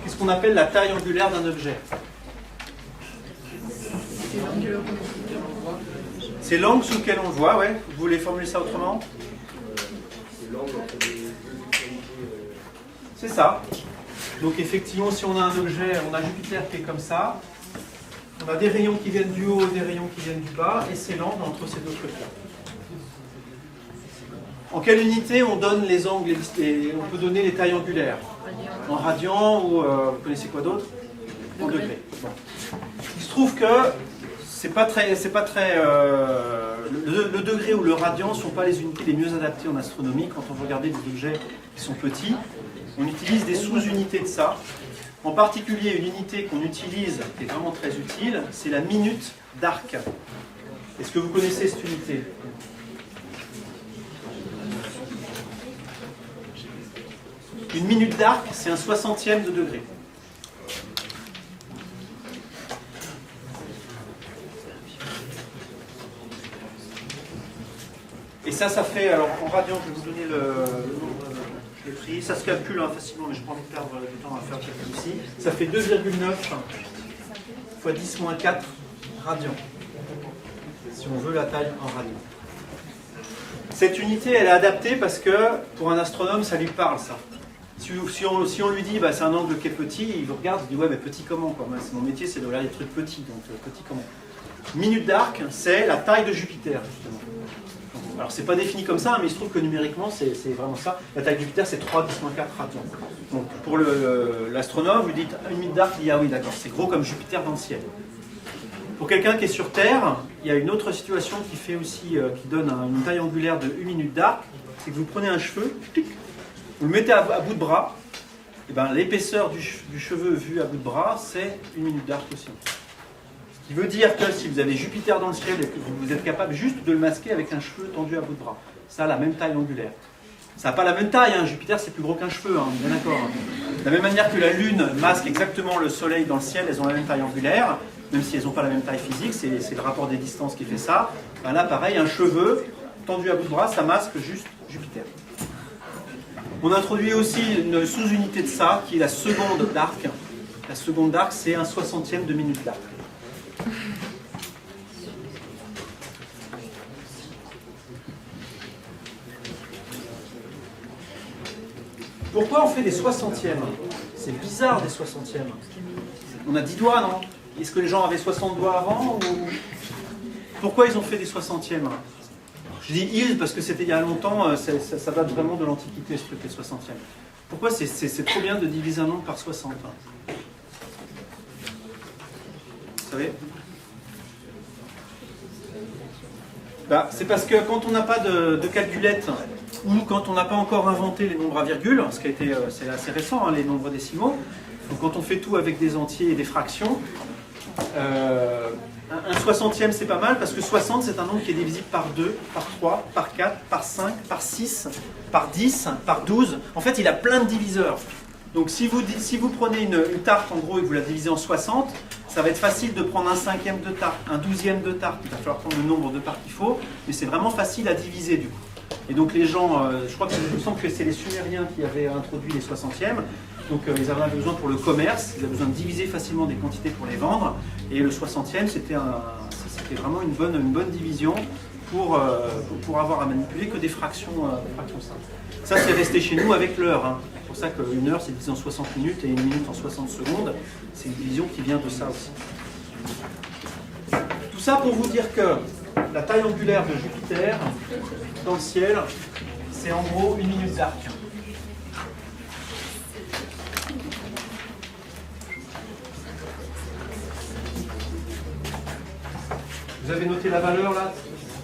[SPEAKER 1] Qu'est-ce qu'on appelle la taille angulaire d'un objet? C'est l'angle sous lequel on le voit, ouais. Vous voulez formuler ça autrement? C'est ça. Donc effectivement, si on a un objet, on a Jupiter qui est comme ça, on a des rayons qui viennent du haut et des rayons qui viennent du bas, et c'est l'angle entre ces deux trucs-là. En quelle unité on donne les angles et on peut donner les tailles angulaires? En radians ou vous connaissez quoi d'autre? En degrés. Bon. Il se trouve que le degré ou le radian ne sont pas les unités les mieux adaptées en astronomie. Quand on veut regarder des objets qui sont petits, on utilise des sous-unités de ça. En particulier, une unité qu'on utilise, qui est vraiment très utile, c'est la minute d'arc. Est-ce que vous connaissez cette unité? Une minute d'arc, c'est un 60e de degré. Et ça fait, alors en radian, je vais vous donner le nombre, je l'ai pris, ça se calcule facilement, mais je n'ai pas envie de perdre du temps à faire le calcul ici. Ça fait 2,9 fois 10 moins 4 radians, si on veut la taille en radian. Cette unité, elle est adaptée parce que pour un astronome, ça lui parle, ça. Si on lui dit, bah, c'est un angle qui est petit, il vous regarde, il dit, ouais, mais petit comment quoi? Mon métier, c'est de regarder des trucs petits, donc petit comment? Minute d'arc, c'est la taille de Jupiter, justement. Alors, c'est pas défini comme ça, mais il se trouve que numériquement, c'est vraiment ça. La taille de Jupiter, c'est 3 10 4 radians. Donc, pour l'astronome, vous dites une minute d'arc, il dit, ah oui, d'accord, c'est gros comme Jupiter dans le ciel. Pour quelqu'un qui est sur Terre, il y a une autre situation qui fait aussi, qui donne une taille angulaire de 1 minute d'arc, c'est que vous prenez un cheveu, vous le mettez à bout de bras, et ben, l'épaisseur du cheveu vu à bout de bras, c'est 1 minute d'arc aussi. Ce qui veut dire que si vous avez Jupiter dans le ciel et que vous êtes capable juste de le masquer avec un cheveu tendu à bout de bras, ça a la même taille angulaire. Ça n'a pas la même taille, hein. Jupiter c'est plus gros qu'un cheveu, hein, bien d'accord. De la même manière que la Lune masque exactement le Soleil dans le ciel, elles ont la même taille angulaire, même si elles n'ont pas la même taille physique, c'est le rapport des distances qui fait ça. Ben là pareil, un cheveu tendu à bout de bras, ça masque juste Jupiter. On introduit aussi une sous-unité de ça, qui est la seconde d'arc. La seconde d'arc, c'est un 60e de minute d'arc. Pourquoi on fait des 60e? C'est bizarre des 60e. On a 10 doigts, non? Est-ce que les gens avaient 60 doigts avant ou... Pourquoi ils ont fait des 60e? Je dis ils parce que c'était il y a longtemps, ça date vraiment de l'Antiquité, ce truc des 60e. Pourquoi c'est trop bien de diviser un nombre par 60? Vous savez? Bah, c'est parce que quand on n'a pas de calculette, ou quand on n'a pas encore inventé les nombres à virgule, ce qui a été, c'est assez récent, hein, les nombres décimaux, donc quand on fait tout avec des entiers et des fractions, un 60e c'est pas mal parce que 60 c'est un nombre qui est divisible par 2, par 3, par 4, par 5, par 6, par 10, par 12. En fait il a plein de diviseurs. Donc si vous prenez une tarte en gros et que vous la divisez en 60, ça va être facile de prendre un 5e de tarte, un 12e de tarte. Il va falloir prendre le nombre de parts qu'il faut, mais c'est vraiment facile à diviser du coup. Et donc les gens, je crois que il me semble que c'est les Sumériens qui avaient introduit les 60e. Donc ils avaient besoin pour le commerce, ils avaient besoin de diviser facilement des quantités pour les vendre. Et le 60e, c'était vraiment une bonne division pour avoir à manipuler que des fractions simples. Ça c'est resté chez nous avec l'heure. Hein. C'est pour ça qu'une heure c'est divisé en 60 minutes et une minute en 60 secondes. C'est une division qui vient de ça aussi. Tout ça pour vous dire que la taille angulaire de Jupiter dans le ciel, c'est en gros 1 minute d'arc. Vous avez noté la valeur là,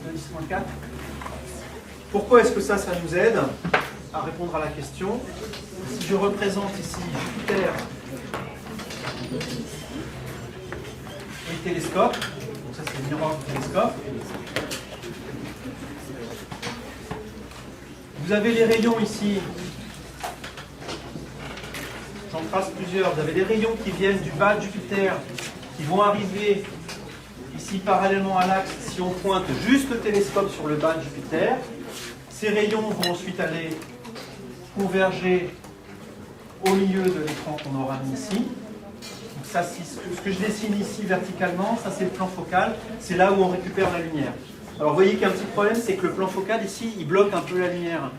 [SPEAKER 1] de 10-4. Pourquoi est-ce que ça nous aide à répondre à la question? Si je représente ici Jupiter et le télescope, donc ça c'est le miroir du télescope, vous avez les rayons ici, j'en trace plusieurs, vous avez les rayons qui viennent du bas de Jupiter, qui vont arriver ici parallèlement à l'axe si on pointe juste le télescope sur le bas de Jupiter. Ces rayons vont ensuite aller converger au milieu de l'écran qu'on aura mis ici. Donc ça, ce que je dessine ici verticalement, ça c'est le plan focal, c'est là où on récupère la lumière. Alors vous voyez qu'il y a un petit problème, c'est que le plan focal ici, il bloque un peu la lumière.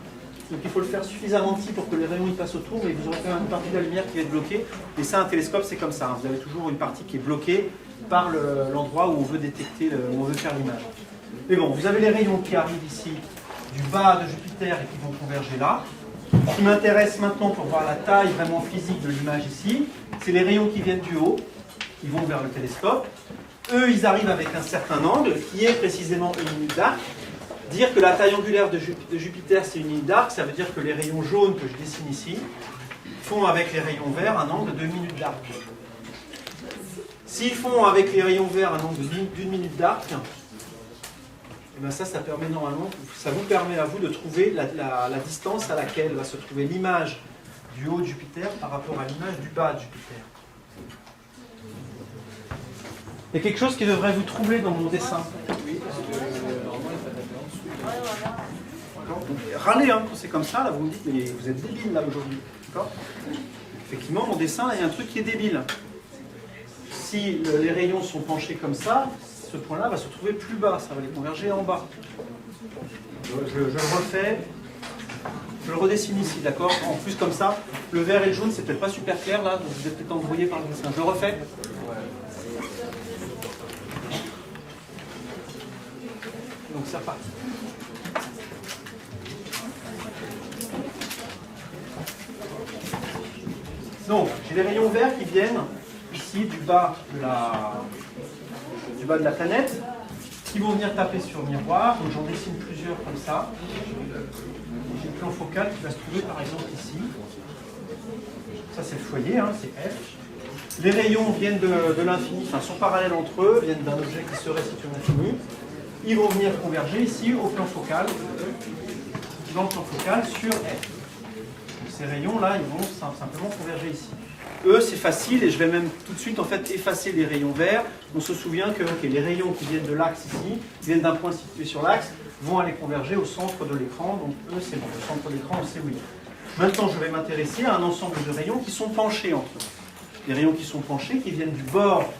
[SPEAKER 1] Donc il faut le faire suffisamment petit pour que les rayons y passent autour, mais vous aurez quand même une partie de la lumière qui va être bloquée. Et ça, un télescope, c'est comme ça. Vous avez toujours une partie qui est bloquée par l'endroit où on veut détecter, où on veut faire l'image. Mais bon, vous avez les rayons qui arrivent ici du bas de Jupiter et qui vont converger là. Ce qui m'intéresse maintenant pour voir la taille vraiment physique de l'image ici, c'est les rayons qui viennent du haut, qui vont vers le télescope. Eux, ils arrivent avec un certain angle, qui est précisément 1 minute d'arc. Dire que la taille angulaire de Jupiter, c'est 1 minute d'arc, ça veut dire que les rayons jaunes que je dessine ici font avec les rayons verts un angle de 1 minute d'arc. S'ils font avec les rayons verts un angle d'1 minute d'arc, et bien ça permet normalement, ça vous permet à vous de trouver la distance à laquelle va se trouver l'image du haut de Jupiter par rapport à l'image du bas de Jupiter. Il y a quelque chose qui devrait vous troubler dans mon dessin. Oui, parce que normalement il fallait en dessous. Râlez, hein, quand c'est comme ça, là vous me dites, mais vous êtes débile là aujourd'hui. Effectivement, mon dessin, il y a un truc qui est débile. Si les rayons sont penchés comme ça, ce point-là va se trouver plus bas, ça va les converger en bas. Je le refais, je le redessine ici, d'accord? En plus comme ça, le vert et le jaune, c'est peut-être pas super clair là, donc vous êtes peut-être embrouillé par le dessin. Je le refais. Donc c'est reparti. Donc, j'ai les rayons verts qui viennent ici du bas de la planète, qui vont venir taper sur le miroir. Donc j'en dessine plusieurs comme ça. J'ai le plan focal qui va se trouver par exemple ici. Ça c'est le foyer, hein, c'est F. Les rayons viennent de l'infini, enfin sont parallèles entre eux, viennent d'un objet qui serait situé à l'infini. Ils vont venir converger ici au plan focal, dans le plan focal sur F. Ces rayons-là, ils vont simplement converger ici. Eux, c'est facile, et je vais même tout de suite en fait effacer les rayons verts. On se souvient que les rayons qui viennent de l'axe ici, viennent d'un point situé sur l'axe, vont aller converger au centre de l'écran. Donc eux, c'est bon, le centre de l'écran, on sait où il est. Maintenant, je vais m'intéresser à un ensemble de rayons qui sont penchés entre eux. Les rayons qui sont penchés, qui viennent du bord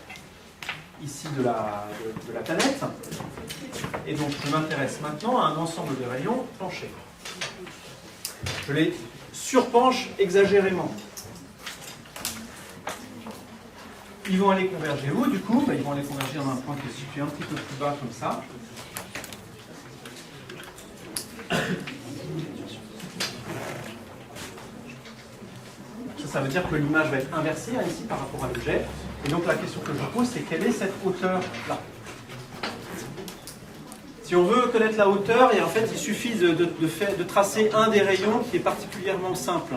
[SPEAKER 1] ici de la planète. Et donc, je m'intéresse maintenant à un ensemble de rayons penchés. Je les surpenche exagérément. Ils vont aller converger où, du coup? Ils vont aller converger dans un point qui est situé un petit peu plus bas, comme ça. Ça veut dire que l'image va être inversée hein, ici par rapport à l'objet. Et donc la question que je pose, c'est quelle est cette hauteur-là? Si on veut connaître la hauteur, et en fait, il suffit de tracer un des rayons qui est particulièrement simple.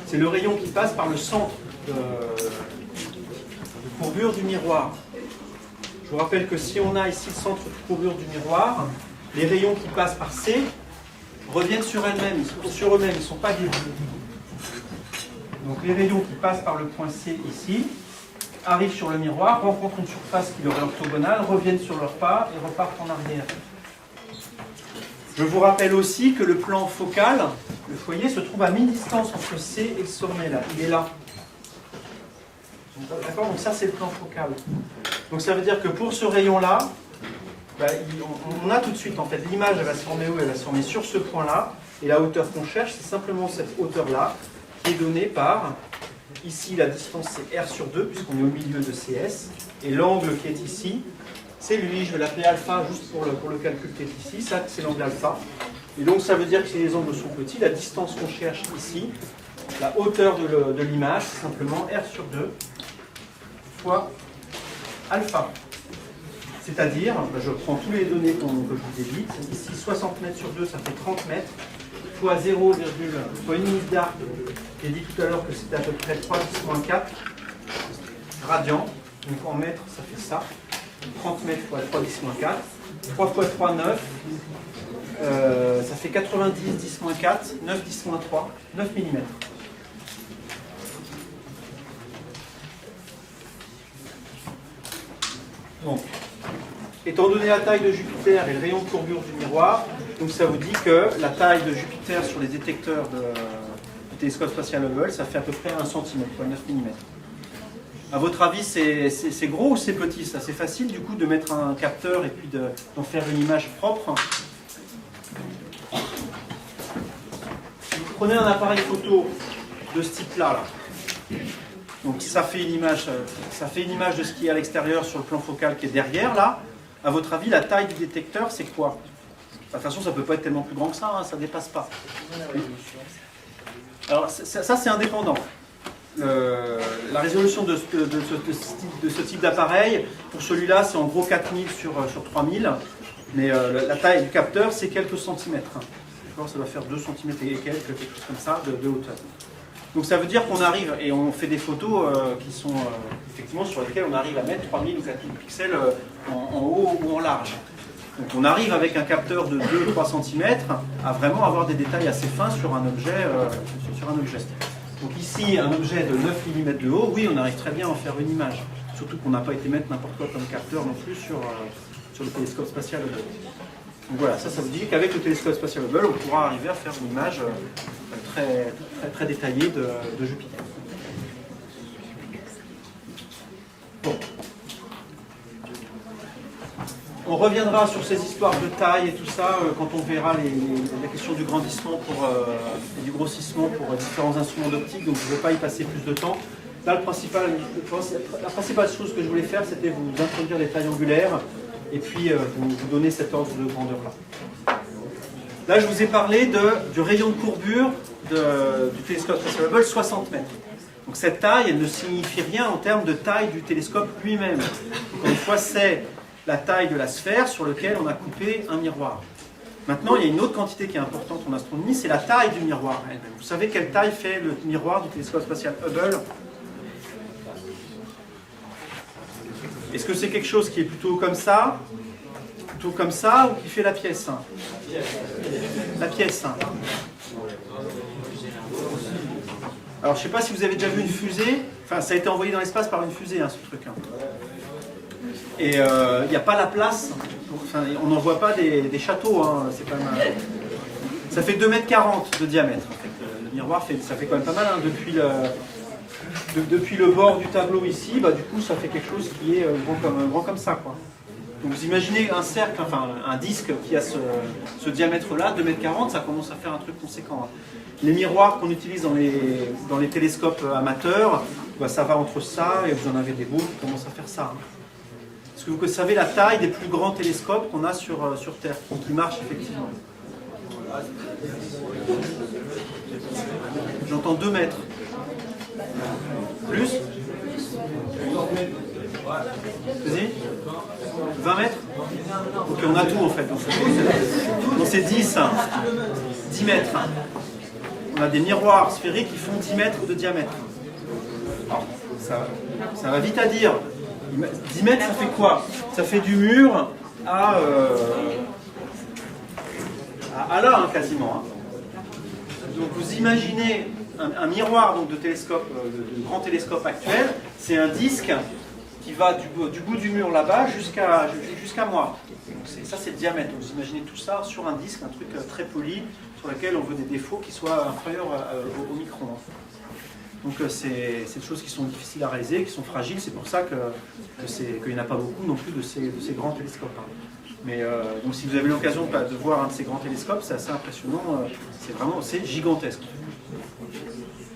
[SPEAKER 1] C'est le rayon qui passe par le centre de courbure du miroir. Je vous rappelle que si on a ici le centre de courbure du miroir, les rayons qui passent par C reviennent sur eux-mêmes, ils ne sont pas guidés. Donc les rayons qui passent par le point C ici, arrivent sur le miroir, rencontrent une surface qui leur est orthogonale, reviennent sur leur pas et repartent en arrière. Je vous rappelle aussi que le plan focal, le foyer, se trouve à mi-distance entre C et le sommet, là. Il est là. D'accord? Donc ça, c'est le plan focal. Donc ça veut dire que pour ce rayon-là, on a tout de suite, en fait, l'image, elle va se former où? Elle va se former sur ce point-là. Et la hauteur qu'on cherche, c'est simplement cette hauteur-là, qui est donnée par... Ici, la distance, c'est R sur 2, puisqu'on est au milieu de CS. Et l'angle qui est ici, c'est lui, je vais l'appeler alpha juste pour le calcul qui est ici, ça c'est l'angle alpha. Et donc ça veut dire que si les angles sont petits, la distance qu'on cherche ici, la hauteur de l'image, c'est simplement R sur 2 fois alpha. C'est-à-dire, je prends tous les données que je vous ai dites, ici 60 mètres sur 2, ça fait 30 mètres, fois 0, fois une unité d'arc, j'ai dit tout à l'heure que c'était à peu près 3 10 moins 4 radians, donc en mètres ça fait ça, 30 mètres fois 3 10 moins 4, 3 fois 3, 9, ça fait 90 10 moins 4, 9 10 moins 3, 9 mm. Donc, étant donné la taille de Jupiter et le rayon de courbure du miroir, donc ça vous dit que la taille de Jupiter sur les détecteurs du télescope spatial Hubble, ça fait à peu près 1 cm, 9 mm. À votre avis, c'est gros ou c'est petit? C'est assez facile du coup de mettre un capteur et puis d'en faire une image propre. Si vous prenez un appareil photo de ce type-là, donc ça fait une image de ce qui est à l'extérieur sur le plan focal qui est derrière là. À votre avis, la taille du détecteur, c'est quoi? De toute façon, ça ne peut pas être tellement plus grand que ça, hein, ça ne dépasse pas. Alors, ça c'est indépendant. La résolution de ce type d'appareil, pour celui-là, c'est en gros 4000 sur 3000. Mais la taille du capteur, c'est quelques centimètres. Hein. Ça doit faire 2 cm et quelques, quelque chose comme ça, de hauteur. Donc ça veut dire qu'on arrive, et on fait des photos qui sont effectivement sur lesquelles on arrive à mettre 3000 ou 4000 pixels en haut ou en large. Donc on arrive avec un capteur de 2-3 cm à vraiment avoir des détails assez fins sur un objet. Donc ici, un objet de 9 mm de haut, oui, on arrive très bien à en faire une image. Surtout qu'on n'a pas été mettre n'importe quoi comme capteur non plus sur le télescope spatial Hubble. Donc voilà, ça vous dit qu'avec le télescope spatial Hubble, on pourra arriver à faire une image très détaillée de Jupiter. Bon. On reviendra sur ces histoires de taille et tout ça quand on verra la question du grandissement et du grossissement pour différents instruments d'optique, donc je ne vais pas y passer plus de temps. Là, la principale chose que je voulais faire, c'était vous introduire les tailles angulaires et puis vous donner cet ordre de grandeur-là. Là, je vous ai parlé du rayon de courbure du télescope spatial Hubble, 60 mètres. Donc cette taille, elle ne signifie rien en termes de taille du télescope lui-même. Encore une fois, c'est la taille de la sphère sur laquelle on a coupé un miroir. Maintenant, il y a une autre quantité qui est importante en astronomie, c'est la taille du miroir elle-même. Vous savez quelle taille fait le miroir du télescope spatial Hubble? Est-ce que c'est quelque chose qui est plutôt comme ça, ou qui fait la pièce? La pièce. Alors, je ne sais pas si vous avez déjà vu une fusée. Enfin, ça a été envoyé dans l'espace par une fusée, hein, ce truc. Et il n'y a pas la place. Enfin, on n'en voit pas des châteaux. Hein, c'est quand même, ça fait 2,40 m de diamètre. En fait. Le miroir, ça fait quand même pas mal. Hein, depuis le bord du tableau ici, du coup, ça fait quelque chose qui est grand comme ça. Quoi. Donc vous imaginez un cercle, enfin un disque qui a ce diamètre-là, 2,40 m, ça commence à faire un truc conséquent. Hein. Les miroirs qu'on utilise dans les télescopes amateurs, ça va entre ça et vous en avez des beaux qui commencent à faire ça. Hein. Est-ce que vous savez la taille des plus grands télescopes qu'on a sur Terre, qui marchent effectivement? J'entends 2 mètres. Plus? Vas-y. 20 mètres? Ok, on a tout en fait. Donc c'est 10 mètres. On a des miroirs sphériques qui font 10 mètres de diamètre. Alors, ça va vite à dire. 10 mètres, ça fait quoi? Ça fait du mur à là, hein, quasiment. Hein. Donc vous imaginez un miroir donc, de grand télescope actuel, c'est un disque qui va du bout du mur là-bas jusqu'à moi. Ça c'est le diamètre. Donc, vous imaginez tout ça sur un disque, un truc très poli, sur lequel on veut des défauts qui soient inférieurs au micron. Donc c'est des choses qui sont difficiles à réaliser, qui sont fragiles, c'est pour ça qu'il n'y en a pas beaucoup non plus de ces grands télescopes. Hein. Mais donc si vous avez l'occasion de voir un de ces grands télescopes, c'est assez impressionnant, c'est gigantesque.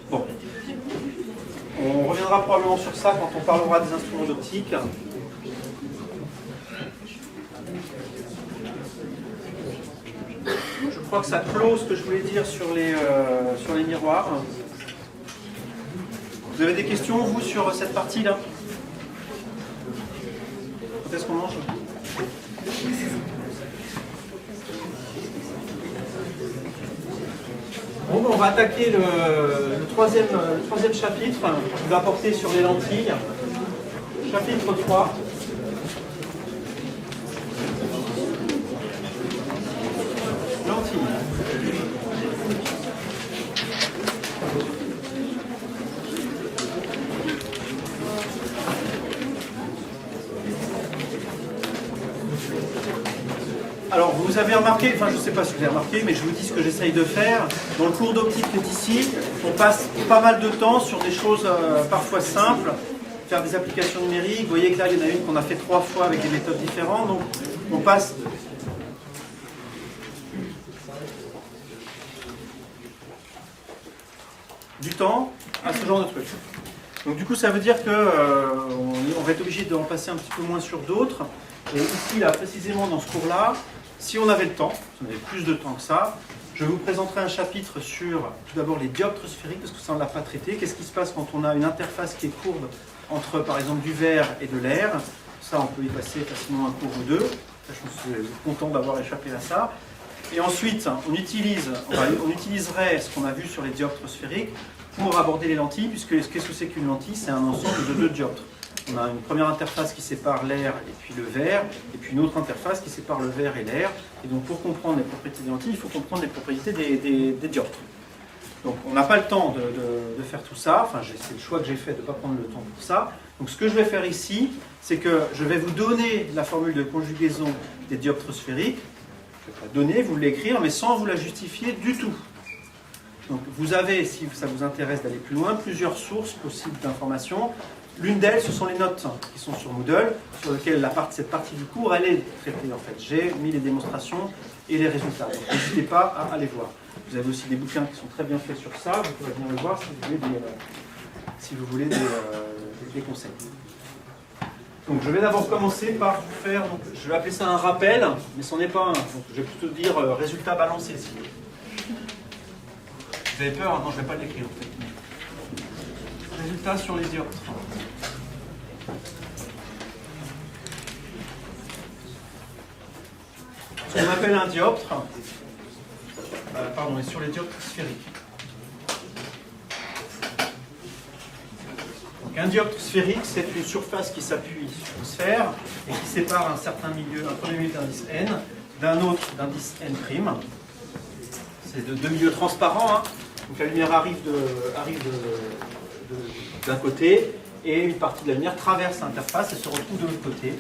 [SPEAKER 1] Bon. On reviendra probablement sur ça quand on parlera des instruments d'optique. crois que ça clôt ce que je voulais dire sur les miroirs. Vous avez des questions, vous, sur cette partie-là? Quand est-ce qu'on mange? Bon, on va attaquer le troisième chapitre qui va porter sur les lentilles. Chapitre 3. Lentilles. Alors, vous avez remarqué, enfin je ne sais pas si vous avez remarqué, mais je vous dis ce que j'essaye de faire. Dans le cours d'optique qui est ici, on passe pas mal de temps sur des choses parfois simples, faire des applications numériques. Vous voyez que là, il y en a une qu'on a fait 3 fois avec des méthodes différentes. Donc, on passe du temps à ce genre de trucs. Donc du coup, ça veut dire qu'on va être obligé d'en passer un petit peu moins sur d'autres. Et ici, là, précisément dans ce cours-là, si on avait le temps, si on avait plus de temps que ça, je vous présenterai un chapitre sur, tout d'abord, les dioptres sphériques, parce que ça, on ne l'a pas traité. Qu'est-ce qui se passe quand on a une interface qui est courbe entre, par exemple, du verre et de l'air? Ça, on peut y passer facilement un cours ou deux. Je suis content d'avoir échappé à ça. Et ensuite, on utiliserait ce qu'on a vu sur les dioptres sphériques pour aborder les lentilles, puisque qu'est-ce que c'est qu'une lentille? C'est un ensemble de 2 dioptres. On a une première interface qui sépare l'air et puis le verre, et puis une autre interface qui sépare le verre et l'air. Et donc pour comprendre les propriétés des lentilles, il faut comprendre les propriétés des dioptres. Donc on n'a pas le temps de faire tout ça, enfin c'est le choix que j'ai fait de ne pas prendre le temps pour ça. Donc ce que je vais faire ici, c'est que je vais vous donner la formule de conjugaison des dioptres sphériques. Je ne vais pas donner, vous l'écrire, mais sans vous la justifier du tout. Donc vous avez, si ça vous intéresse d'aller plus loin, plusieurs sources possibles d'informations. L'une d'elles, ce sont les notes qui sont sur Moodle, sur lesquelles cette partie du cours, elle est traitée en fait. J'ai mis les démonstrations et les résultats. Donc n'hésitez pas à aller voir. Vous avez aussi des bouquins qui sont très bien faits sur ça, vous pouvez venir le voir si vous voulez des conseils. Donc je vais d'abord commencer par vous faire, donc, je vais appeler ça un rappel, mais ce n'en est pas un. Donc, je vais plutôt dire résultat balancé ici. Vous avez peur? Non, je ne vais pas l'écrire en fait. Résultat sur les dioptres. Ce qu'on appelle un dioptre, est sur les dioptres sphériques. Donc un dioptre sphérique, c'est une surface qui s'appuie sur une sphère et qui sépare un certain milieu, un premier milieu d'indice n, d'un autre d'indice n'. C'est de 2 milieux transparents. Hein. Donc la lumière arrive d'un côté et une partie de la lumière traverse l'interface et se retrouve de l'autre côté.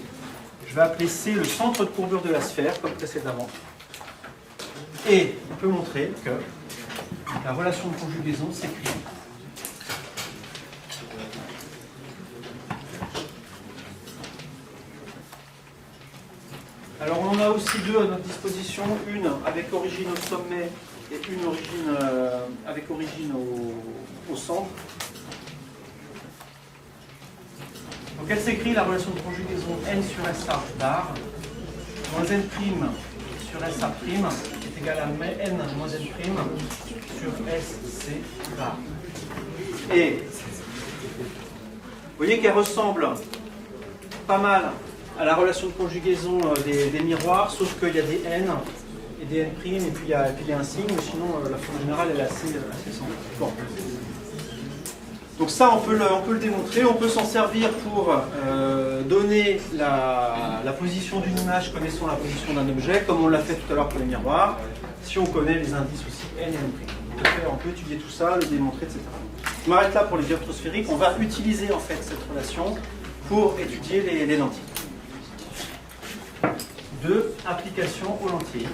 [SPEAKER 1] Je vais appeler C le centre de courbure de la sphère, comme précédemment. Et on peut montrer que la relation de conjugaison s'écrit. Alors on en a aussi 2 à notre disposition, une avec origine au sommet et une avec origine au centre. Donc elle s'écrit la relation de conjugaison n sur SA bar moins n' sur SA' est égal à n moins n' sur SC bar. Et vous voyez qu'elle ressemble pas mal à la relation de conjugaison des miroirs, sauf qu'il y a des n et des n', et puis il y a un signe, mais sinon la forme générale elle est assez simple. Bon. Donc ça, on peut le démontrer, on peut s'en servir pour donner la position d'une image connaissant la position d'un objet, comme on l'a fait tout à l'heure pour les miroirs, si on connaît les indices aussi n et n'. On peut étudier tout ça, le démontrer, etc. Je m'arrête là pour les dioptres sphériques. On va utiliser en fait cette relation pour étudier les lentilles. 2. Application aux lentilles.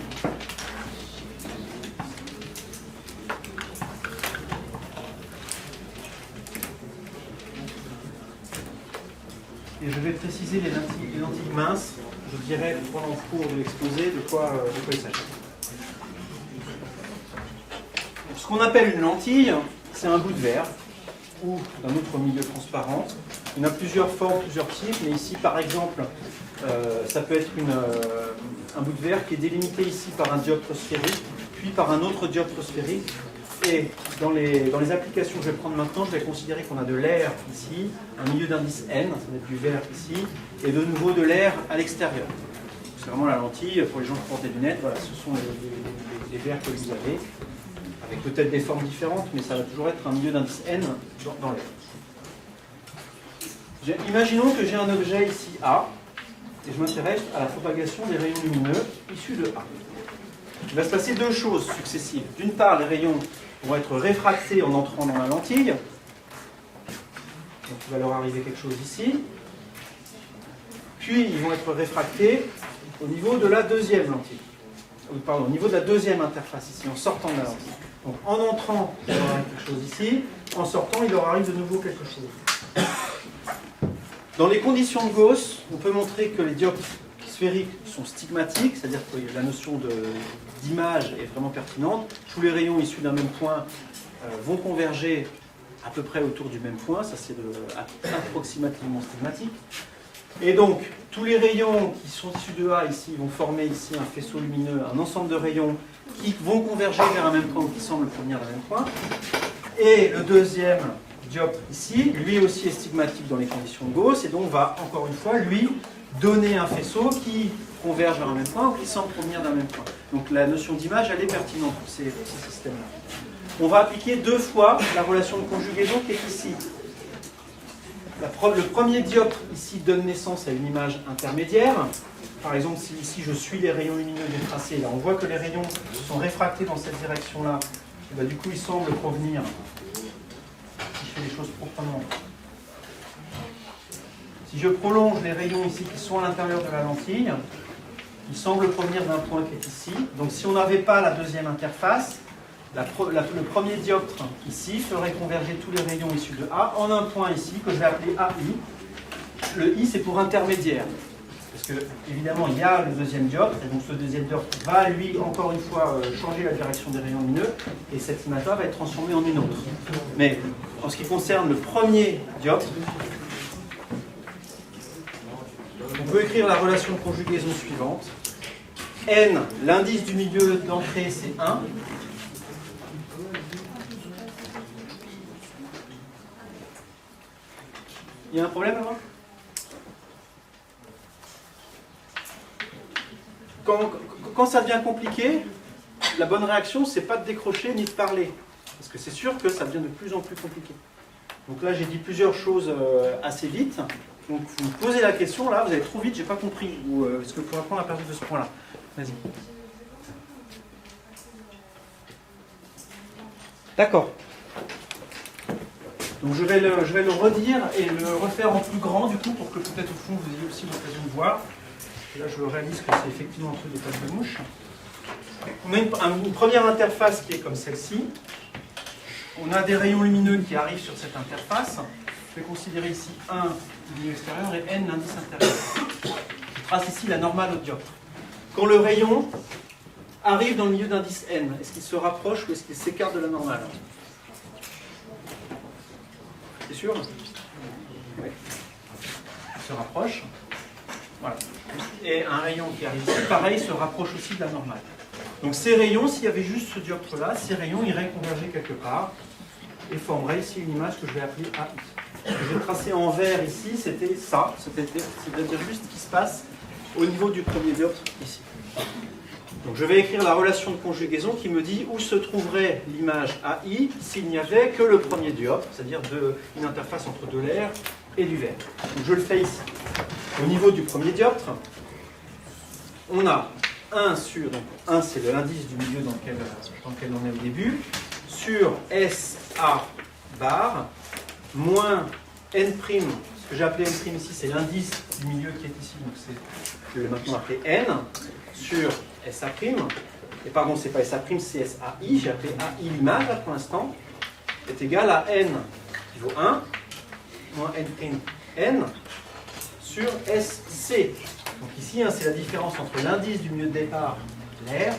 [SPEAKER 1] Et je vais préciser les lentilles minces, je dirais pendant le cours de l'exposé de quoi il s'agit. Ce qu'on appelle une lentille, c'est un bout de verre ou d'un autre milieu transparent. On a plusieurs formes, plusieurs types, mais ici, par exemple, ça peut être un bout de verre qui est délimité ici par un dioptre sphérique, puis par un autre dioptre sphérique. Et dans les applications que je vais prendre maintenant, je vais considérer qu'on a de l'air ici, un milieu d'indice N, ça va être du verre ici, et de nouveau de l'air à l'extérieur. C'est vraiment la lentille, pour les gens qui portent des lunettes, voilà, ce sont les verres que vous avez, avec peut-être des formes différentes, mais ça va toujours être un milieu d'indice N dans l'air. Imaginons que j'ai un objet ici A, et je m'intéresse à la propagation des rayons lumineux issus de A. Il va se passer deux choses successives. D'une part, les rayons vont être réfractés en entrant dans la lentille. Donc il va leur arriver quelque chose ici. Puis ils vont être réfractés au niveau de la deuxième lentille. Pardon, au niveau de la deuxième interface ici, en sortant de la lentille. Donc en entrant, il leur arrive quelque chose ici. En sortant, il leur arrive de nouveau quelque chose. Dans les conditions de Gauss, on peut montrer que les dioptres sphériques sont stigmatiques, c'est-à-dire que la notion d'image est vraiment pertinente. Tous les rayons issus d'un même point vont converger à peu près autour du même point, ça c'est approximativement stigmatique. Et donc, tous les rayons qui sont issus de A ici vont former ici un faisceau lumineux, un ensemble de rayons qui vont converger vers un même point ou qui semblent provenir d'un même point. Et le deuxième dioptre ici, lui aussi est stigmatique dans les conditions de Gauss, et donc va, encore une fois, lui, donner un faisceau qui converge vers un même point ou qui semble provenir d'un même point. Donc la notion d'image, elle est pertinente pour ces systèmes-là. On va appliquer deux fois la relation de conjugaison qui est ici. Le premier dioptre ici donne naissance à une image intermédiaire. Par exemple, si ici je suis les rayons lumineux des tracés, là on voit que les rayons sont réfractés dans cette direction-là. Du coup, ils semblent provenir, si je fais les choses proprement. Si je prolonge les rayons ici qui sont à l'intérieur de la lentille, ils semblent provenir d'un point qui est ici. Donc si on n'avait pas la deuxième interface, le premier dioptre ici ferait converger tous les rayons issus de A en un point ici que je vais appeler AI. Le I c'est pour intermédiaire. Parce que évidemment il y a le deuxième dioptre, et donc ce deuxième dioptre va lui encore une fois changer la direction des rayons lumineux, et cette image-là va être transformée en une autre. Mais en ce qui concerne le premier dioptre, on peut écrire la relation de conjugaison suivante. N, l'indice du milieu d'entrée, c'est 1. Il y a un problème là-bas ? Quand ça devient compliqué, la bonne réaction, c'est pas de décrocher ni de parler. Parce que c'est sûr que ça devient de plus en plus compliqué. Donc là, j'ai dit plusieurs choses assez vite. Donc vous me posez la question, là, vous allez trop vite, j'ai pas compris. Est-ce que vous pouvez apprendre à partir de ce point-là ? Vas-y. D'accord. Donc je vais le redire et le refaire en plus grand, du coup, pour que peut-être au fond vous ayez aussi l'occasion de voir. Et là, je réalise que c'est effectivement un truc de pattes de mouche. On a une première interface qui est comme celle-ci. On a des rayons lumineux qui arrivent sur cette interface. Je vais considérer ici 1 milieu extérieur et N l'indice intérieur. Je trace ici la normale au dioptre. Quand le rayon arrive dans le milieu d'indice N, est-ce qu'il se rapproche ou est-ce qu'il s'écarte de la normale? C'est sûr? Oui. Il se rapproche. Voilà. Et un rayon qui arrive ici, pareil, se rapproche aussi de la normale. Donc ces rayons, s'il y avait juste ce dioptre-là, ces rayons iraient converger quelque part et formeraient ici une image que je vais appeler AI. Ce que j'ai tracé en vert ici, c'était ça, c'est-à-dire juste ce qui se passe au niveau du premier dioptre ici. Donc je vais écrire la relation de conjugaison qui me dit où se trouverait l'image AI s'il n'y avait que le premier dioptre, c'est-à-dire une interface entre de l'air et du vert. Donc je le fais ici. Au niveau du premier dioptre, on a 1 sur, donc 1 c'est l'indice du milieu dans lequel on est au début, sur SA bar, moins N', ce que j'ai appelé N' ici, c'est l'indice du milieu qui est ici, donc je vais maintenant appeler N, sur SA', et pardon, c'est pas SA', c'est SAI, j'ai appelé AI l'image là pour l'instant, est égal à N qui vaut 1, moins N', N, sur SC. Donc ici, c'est la différence entre l'indice du milieu de départ, l'air,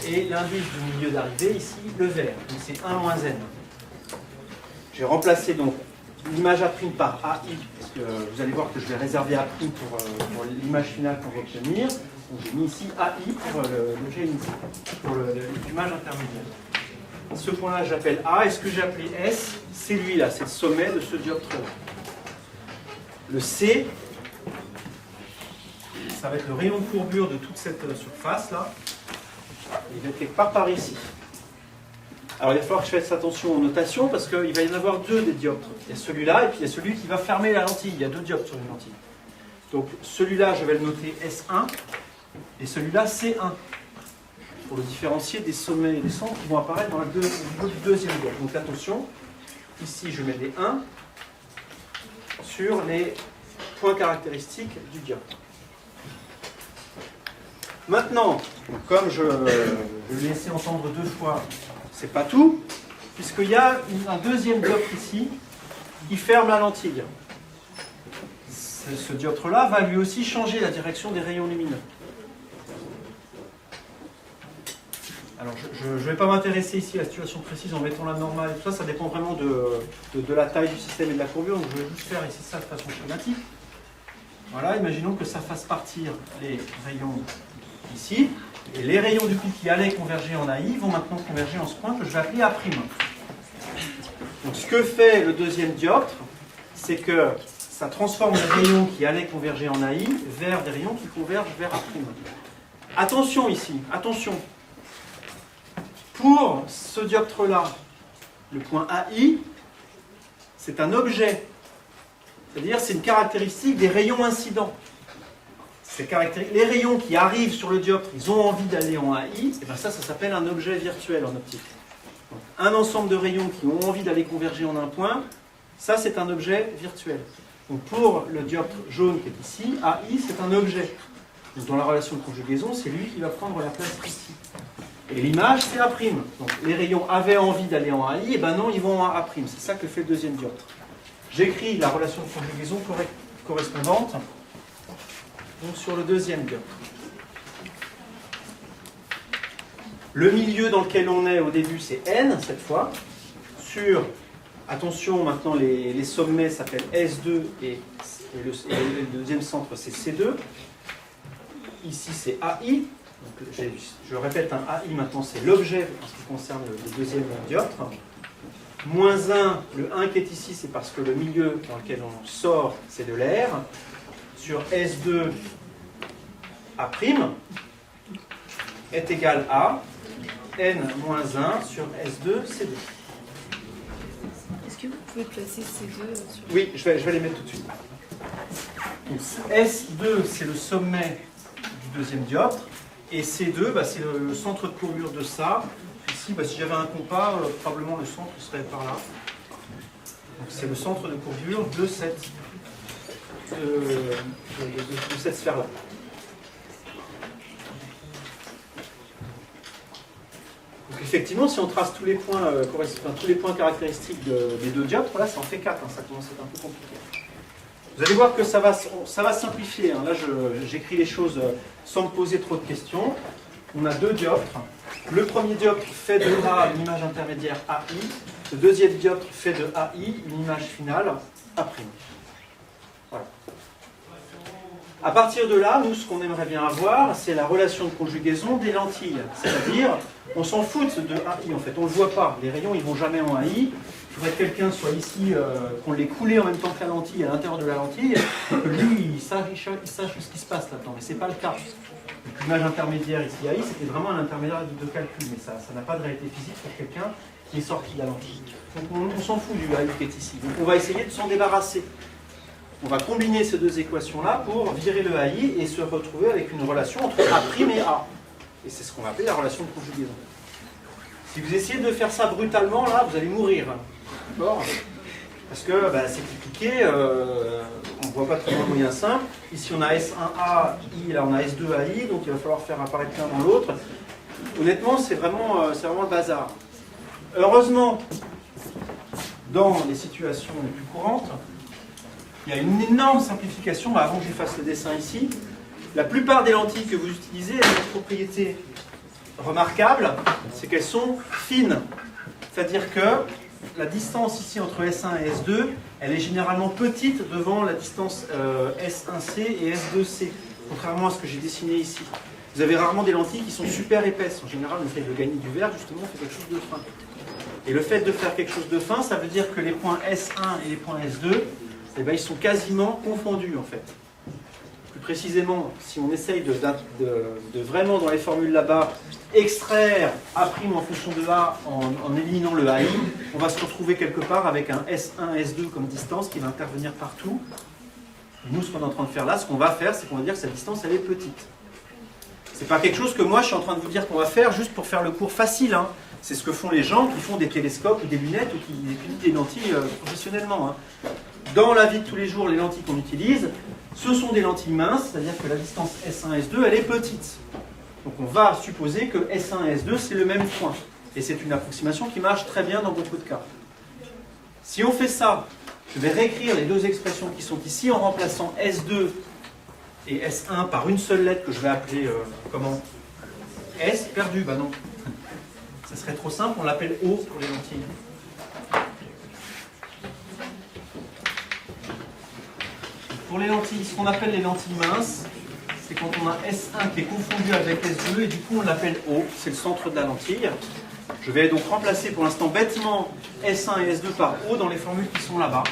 [SPEAKER 1] et l'indice du milieu d'arrivée, ici, le vert. Donc c'est 1 moins N. J'ai remplacé donc l'image A' par AI, parce que vous allez voir que je vais réserver A' pour l'image finale qu'on va obtenir. Donc j'ai mis ici AI pour l'objet initial, pour l'image intermédiaire. Ce point-là, j'appelle A, et ce que j'ai appelé S, c'est lui là, c'est le sommet de ce dioptre-là. Le C, ça va être le rayon de courbure de toute cette surface-là. Il va être quelque part par ici. Alors il va falloir que je fasse attention aux notations, parce qu'il va y en avoir deux des dioptres. Il y a celui-là, et puis il y a celui qui va fermer la lentille. Il y a deux dioptres sur une lentille. Donc celui-là, je vais le noter S1, et celui-là, C1. Pour le différencier des sommets et des centres qui vont apparaître au niveau du deuxième dioptre. Donc attention, ici je mets des 1 sur les points caractéristiques du dioptre. Maintenant, comme je l'ai laissé entendre deux fois, c'est pas tout, puisqu'il y a un deuxième dioptre ici qui ferme la lentille. Ce dioptre-là va lui aussi changer la direction des rayons lumineux. Alors, je ne vais pas m'intéresser ici à la situation précise en mettant la normale et tout ça, ça dépend vraiment de la taille du système et de la courbure, donc je vais juste faire ici ça de façon schématique. Voilà, imaginons que ça fasse partir les rayons ici, et les rayons du coup qui allaient converger en AI vont maintenant converger en ce point que je vais appeler A'. Donc ce que fait le deuxième dioptre, c'est que ça transforme les rayons qui allaient converger en AI vers des rayons qui convergent vers A'. Attention ici, attention. Pour ce dioptre-là, le point AI, c'est un objet. C'est-à-dire, c'est une caractéristique des rayons incidents. Les rayons qui arrivent sur le dioptre, ils ont envie d'aller en AI, et bien ça s'appelle un objet virtuel en optique. Donc, un ensemble de rayons qui ont envie d'aller converger en un point, ça c'est un objet virtuel. Donc pour le dioptre jaune qui est ici, AI c'est un objet. Donc dans la relation de conjugaison, c'est lui qui va prendre la place ici. Et l'image, c'est A'. Donc les rayons avaient envie d'aller en AI, et ben non, ils vont en A'. C'est ça que fait le deuxième dioptre. J'écris la relation de conjugaison correspondante donc sur le deuxième dioptre. Le milieu dans lequel on est au début, c'est N, cette fois. Sur, attention, maintenant les sommets s'appellent S2 et le deuxième centre, c'est C2. Ici, c'est AI. Donc, je répète, un AI maintenant c'est l'objet en ce qui concerne le deuxième dioptre. Moins 1, le 1 qui est ici, c'est parce que le milieu dans lequel on sort, c'est de l'air. Sur S2, A' est égal à N moins 1 sur S2, C2.
[SPEAKER 2] Est-ce que vous pouvez placer ces deux sur...
[SPEAKER 1] Oui, je vais les mettre tout de suite. Donc, S2, c'est le sommet du deuxième dioptre. Et C2, bah, c'est le centre de courbure de ça. Ici, bah, si j'avais un compas, probablement le centre serait par là. Donc c'est le centre de courbure de cette sphère-là. Donc effectivement, si on trace tous les points, tous les points caractéristiques des deux dioptres, là, ça en fait 4. Hein, ça commence à être un peu compliqué. Vous allez voir que ça va simplifier. Hein. Là, j'écris les choses sans me poser trop de questions. On a deux dioptres. Le premier dioptre fait de A une image intermédiaire AI. Le deuxième dioptre fait de AI une image finale A'. Voilà. À partir de là, nous, ce qu'on aimerait bien avoir, c'est la relation de conjugaison des lentilles. C'est-à-dire, on s'en fout de AI, en fait. On ne le voit pas. Les rayons, ils ne vont jamais en AI. Il faudrait que quelqu'un soit ici, qu'on l'ait coulé en même temps que la lentille, à l'intérieur de la lentille, et que lui, il sache ce qui se passe là-dedans. Mais ce n'est pas le cas. L'image intermédiaire ici, AI, c'était vraiment un intermédiaire de calcul, mais ça n'a pas de réalité physique pour quelqu'un qui est sorti de la lentille. Donc on s'en fout du AI qui est ici. Donc on va essayer de s'en débarrasser. On va combiner ces deux équations-là pour virer le AI et se retrouver avec une relation entre A' et A. Et c'est ce qu'on va appeler la relation de conjugaison. Si vous essayez de faire ça brutalement, là, vous allez mourir. D'accord ? Parce que c'est compliqué, on ne voit pas trop un moyen simple. Ici on a S1A, I, là on a S2AI, donc il va falloir faire apparaître l'un dans l'autre. Honnêtement, c'est vraiment le bazar. Heureusement, dans les situations les plus courantes, il y a une énorme simplification. Avant que je fasse le dessin ici, la plupart des lentilles que vous utilisez, elles ont une propriété remarquable, c'est qu'elles sont fines. C'est-à-dire que la distance ici entre S1 et S2, elle est généralement petite devant la distance S1C et S2C, contrairement à ce que j'ai dessiné ici. Vous avez rarement des lentilles qui sont super épaisses. En général, le fait de gagner du vert, justement, fait quelque chose de fin. Et le fait de faire quelque chose de fin, ça veut dire que les points S1 et les points S2, eh ben, ils sont quasiment confondus, en fait. Plus précisément, si on essaye de vraiment, dans les formules là-bas, extraire A' en fonction de A en éliminant le AI, on va se retrouver quelque part avec un S1, S2 comme distance qui va intervenir partout. Et nous, ce qu'on est en train de faire là, ce qu'on va faire, c'est qu'on va dire que cette distance, elle est petite. C'est pas quelque chose que moi, je suis en train de vous dire qu'on va faire juste pour faire le cours facile. Hein. C'est ce que font les gens qui font des télescopes ou des lunettes ou qui utilisent des lentilles professionnellement. Hein. Dans la vie de tous les jours, les lentilles qu'on utilise, ce sont des lentilles minces, c'est-à-dire que la distance S1, S2, elle est petite. Donc on va supposer que S1 et S2, c'est le même point. Et c'est une approximation qui marche très bien dans beaucoup de cas. Si on fait ça, je vais réécrire les deux expressions qui sont ici en remplaçant S2 et S1 par une seule lettre que je vais appeler, comment? S, perdu, bah non. Ça serait trop simple, on l'appelle O pour les lentilles. Pour les lentilles, ce qu'on appelle les lentilles minces, c'est quand on a S1 qui est confondu avec S2 et du coup on l'appelle O, c'est le centre de la lentille. Je vais donc remplacer pour l'instant bêtement S1 et S2 par O dans les formules qui sont là-bas.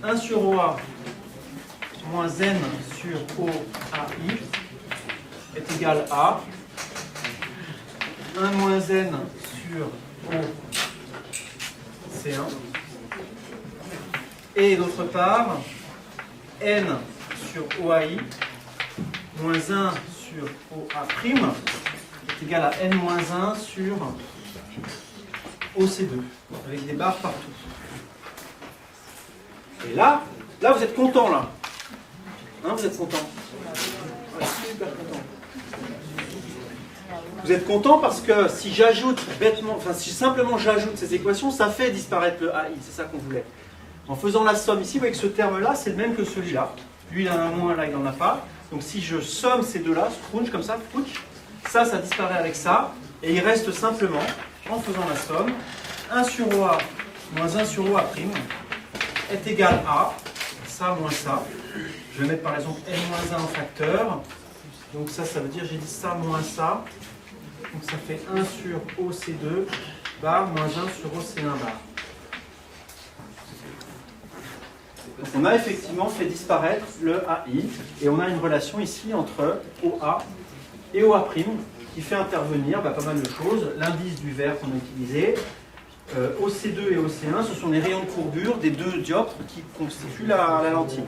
[SPEAKER 1] 1 sur OA moins N sur OAI est égal à 1 moins N sur OC1 et d'autre part N sur OAI moins 1 sur OA' est égal à N moins 1 sur OC2 avec des barres partout. Et là vous êtes content là. Hein, vous êtes content. Ouais, super content. Vous êtes content parce que si j'ajoute bêtement, enfin si simplement j'ajoute ces équations, ça fait disparaître le AI, c'est ça qu'on voulait. En faisant la somme ici, vous voyez que ce terme-là, c'est le même que celui-là. Lui, il en a un moins, là, il n'en a pas. Donc si je somme ces deux-là, scrunch comme ça, ça disparaît avec ça. Et il reste simplement, en faisant la somme, 1 sur OA moins 1 sur OA' est égal à ça moins ça. Je vais mettre par exemple n-1 en facteur. Donc ça veut dire, j'ai dit ça moins ça. Donc ça fait 1 sur OC2 bar moins 1 sur OC1 bar. Donc on a effectivement fait disparaître le AI et on a une relation ici entre OA et OA' qui fait intervenir pas mal de choses. L'indice du vert qu'on a utilisé, OC2 et OC1, ce sont les rayons de courbure des deux dioptres qui constituent la lentille.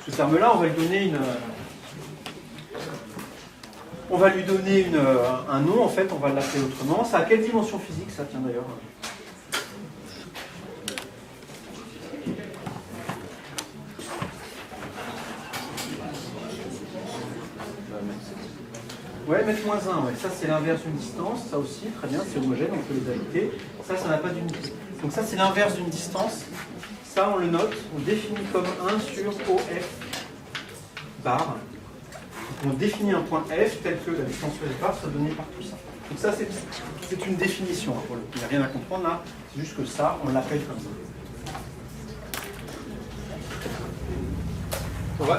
[SPEAKER 1] Ce terme-là, on va lui donner un nom, en fait, on va l'appeler autrement. Ça a quelle dimension physique, ça, tiens d'ailleurs? Ouais, mettre moins 1, ouais. Ça c'est l'inverse d'une distance, ça aussi, très bien, c'est homogène, on peut les ajouter. Ça n'a pas d'unité. Donc ça c'est l'inverse d'une distance. Ça on le note, on définit comme 1 sur OF bar. Donc on définit un point F tel que la distance sur les barres soit donnée par tout ça. Donc ça c'est une définition, hein, pour le coup. Il n'y a rien à comprendre là, c'est juste que ça, on l'appelle comme ça.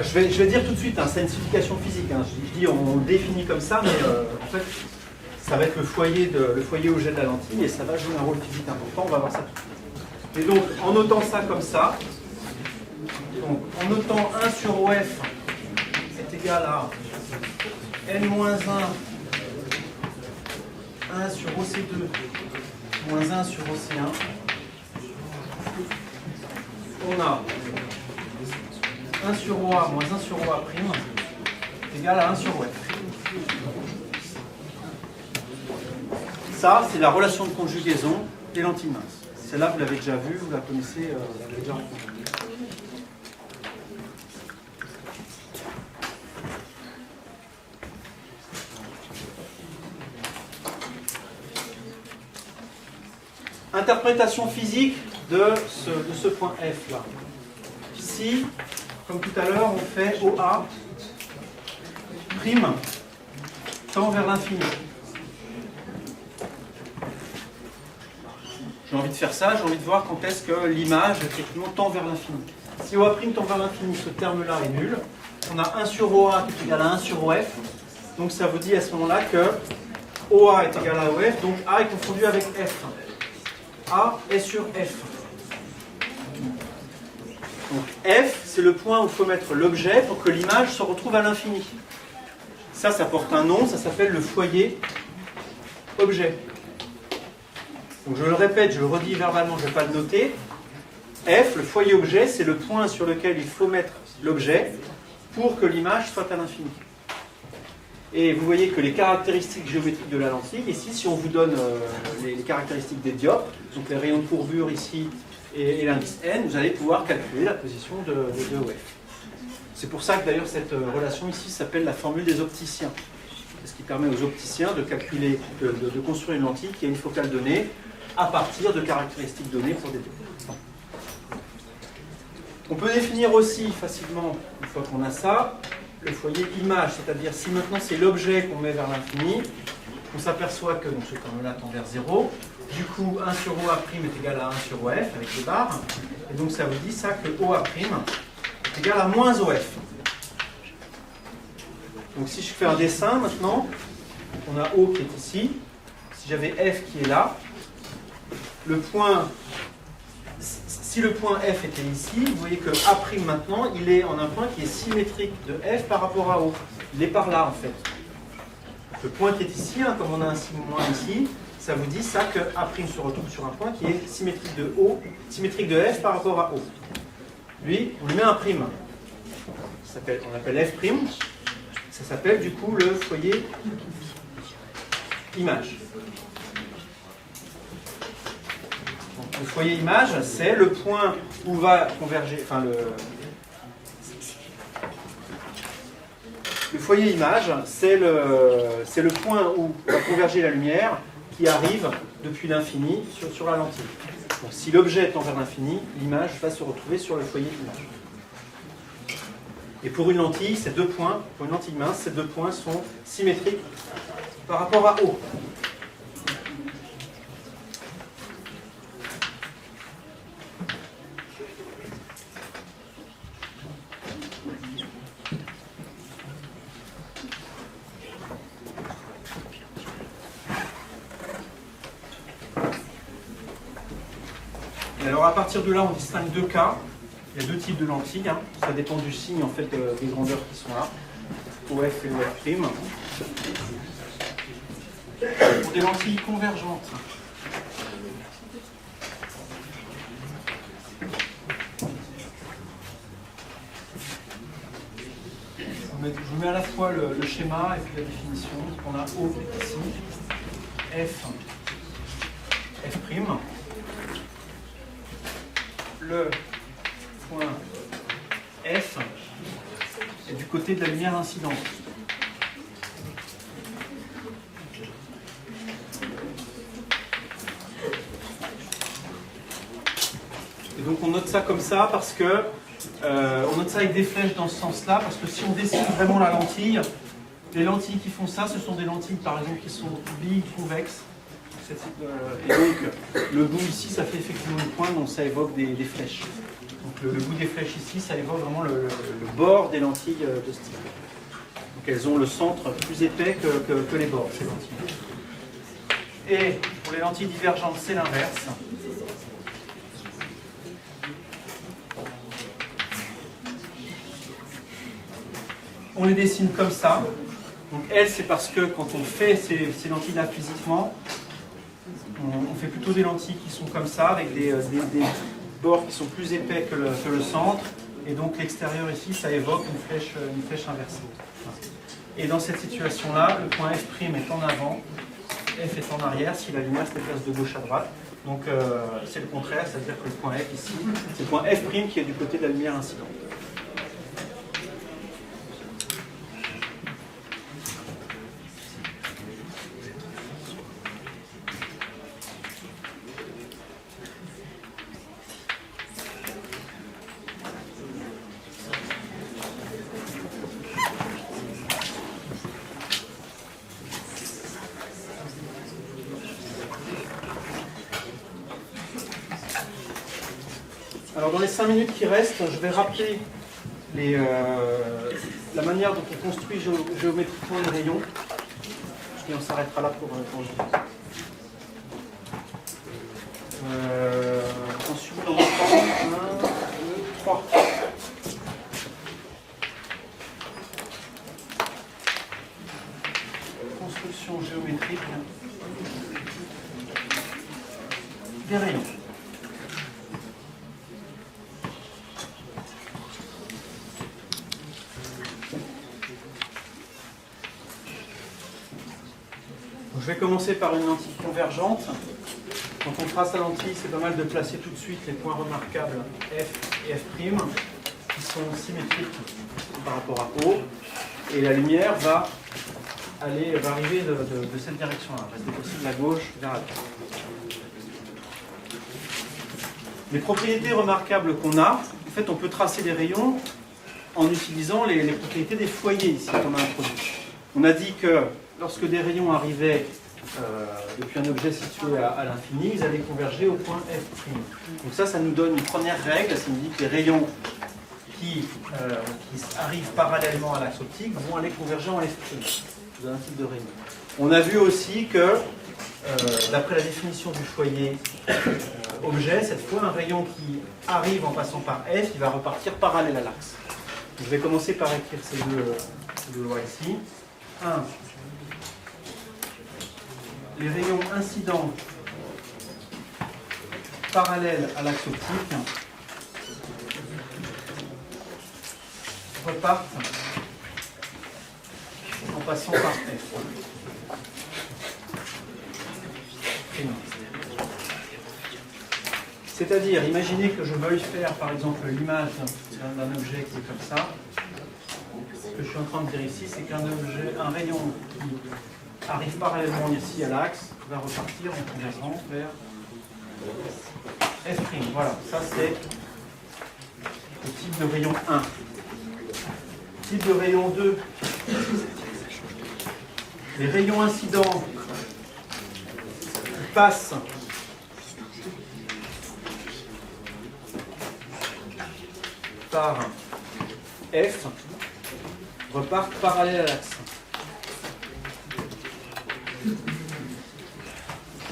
[SPEAKER 1] Je vais dire tout de suite, hein, c'est une signification physique. Hein. Je dis on le définit comme ça, mais en fait, ça va être le foyer au jet de la lentille et ça va jouer un rôle physique important. On va voir ça tout de suite. Et donc, en notant ça comme ça, donc, en notant 1 sur OF est égal à N-1, 1 sur OC2, moins 1 sur OC1, on a 1 sur OA moins 1 sur OA' est égal à 1 sur OF. Ça, c'est la relation de conjugaison des lentilles minces. Celle-là, vous l'avez déjà vue, vous la connaissez, vous l'avez déjà rencontrée. Interprétation physique de ce point F là. Ici, comme tout à l'heure, on fait OA prime tend vers l'infini. J'ai envie de faire ça, j'ai envie de voir quand est-ce que l'image effectivement tend vers l'infini. Si OA' tend vers l'infini, ce terme-là est nul. On a 1 sur OA qui est égal à 1 sur OF. Donc ça vous dit à ce moment-là que OA est égal à OF, donc A est confondu avec F. A est sur F. Donc F, c'est le point où il faut mettre l'objet pour que l'image se retrouve à l'infini. Ça porte un nom, ça s'appelle le foyer objet. Donc je le répète, je le redis verbalement, je ne vais pas le noter. F, le foyer objet, c'est le point sur lequel il faut mettre l'objet pour que l'image soit à l'infini. Et vous voyez que les caractéristiques géométriques de la lentille, ici, si on vous donne les caractéristiques des dioptres, donc les rayons de courbure ici et l'indice n, vous allez pouvoir calculer la position de OF. C'est pour ça que d'ailleurs cette relation ici s'appelle la formule des opticiens. C'est ce qui permet aux opticiens de calculer, de construire une lentille qui a une focale donnée à partir de caractéristiques données pour des dioptres. On peut définir aussi facilement, une fois qu'on a ça, le foyer image, c'est-à-dire si maintenant c'est l'objet qu'on met vers l'infini, on s'aperçoit que donc, ce terme-là tend vers 0. Du coup, 1 sur OA' est égal à 1 sur OF avec les barres. Et donc ça vous dit ça que OA' est égal à moins OF. Donc si je fais un dessin maintenant, on a O qui est ici. Si j'avais F qui est là, le point... Si le point F était ici, vous voyez que A' maintenant, il est en un point qui est symétrique de F par rapport à O. Il est par là en fait. Le point qui est ici, hein, comme on a un signe moins ici, ça vous dit ça que A' se retrouve sur un point qui est symétrique de O, symétrique de F par rapport à O. Lui, on lui met un prime. On appelle F'. Ça s'appelle du coup le foyer image. Le foyer image, c'est le point où va converger, enfin le foyer image, c'est le point où va converger la lumière qui arrive depuis l'infini sur la lentille. Donc si l'objet tend vers l'infini, l'image va se retrouver sur le foyer image. Et pour une lentille, ces deux points, pour une lentille mince, ces deux points sont symétriques par rapport à O. Et alors à partir de là, on distingue deux cas. Il y a deux types de lentilles. Hein. Ça dépend du signe en fait des grandeurs qui sont là. OF et OF'. Pour des lentilles convergentes. Je vous mets à la fois le schéma et puis la définition. On a O ici, F'. Le point F est du côté de la lumière incidente. Et donc on note ça comme ça parce que on note ça avec des flèches dans ce sens-là, parce que si on dessine vraiment la lentille, les lentilles qui font ça, ce sont des lentilles par exemple qui sont biconvexes. Et donc le bout ici, ça fait effectivement une pointe, donc ça évoque des flèches. Donc le bout des flèches ici, ça évoque vraiment le bord des lentilles de ce type. Donc elles ont le centre plus épais que les bords, ces lentilles. Et pour les lentilles divergentes, c'est l'inverse. On les dessine comme ça. Donc elles, c'est parce que quand on fait ces lentilles-là physiquement, on fait plutôt des lentilles qui sont comme ça, avec des bords qui sont plus épais que le centre. Et donc l'extérieur ici, ça évoque une flèche inversée. Et dans cette situation-là, le point F' est en avant, F est en arrière, si la lumière se déplace de gauche à droite. Donc c'est le contraire, c'est-à-dire que le point F ici, c'est le point F' qui est du côté de la lumière incidente. Alors dans les 5 minutes qui restent, je vais rappeler la manière dont on construit géométriquement les rayons. Et on s'arrêtera là pour aujourd'hui. Ensuite, on reprend 1, 2, 3. Construction géométrique des rayons. Je vais commencer par une lentille convergente. Quand on trace la lentille, c'est pas mal de placer tout de suite les points remarquables F et F' qui sont symétriques par rapport à O. Et la lumière va arriver de cette direction-là. Rester possible de la gauche vers la droite. Les propriétés remarquables qu'on a, en fait, on peut tracer les rayons en utilisant les propriétés des foyers ici qu'on a introduits. On a dit que lorsque des rayons arrivaient depuis un objet situé à l'infini, ils allaient converger au point F'. Donc ça nous donne une première règle, ça nous dit que les rayons qui arrivent parallèlement à l'axe optique vont aller converger en F'. C'est un type de rayon. On a vu aussi que, d'après la définition du foyer objet, cette fois, un rayon qui arrive en passant par F, il va repartir parallèle à l'axe. Je vais commencer par écrire ces deux lois ici. 1. Les rayons incidents parallèles à l'axe optique repartent en passant par F. C'est-à-dire, imaginez que je veuille faire par exemple l'image d'un objet qui est comme ça. Ce que je suis en train de dire ici, c'est qu'un rayon qui arrive parallèlement ici à l'axe va repartir en convergeant vers F'. Voilà, ça c'est le type de rayon 1. Type de rayon 2. Les rayons incidents qui passent par F repartent parallèle à l'axe.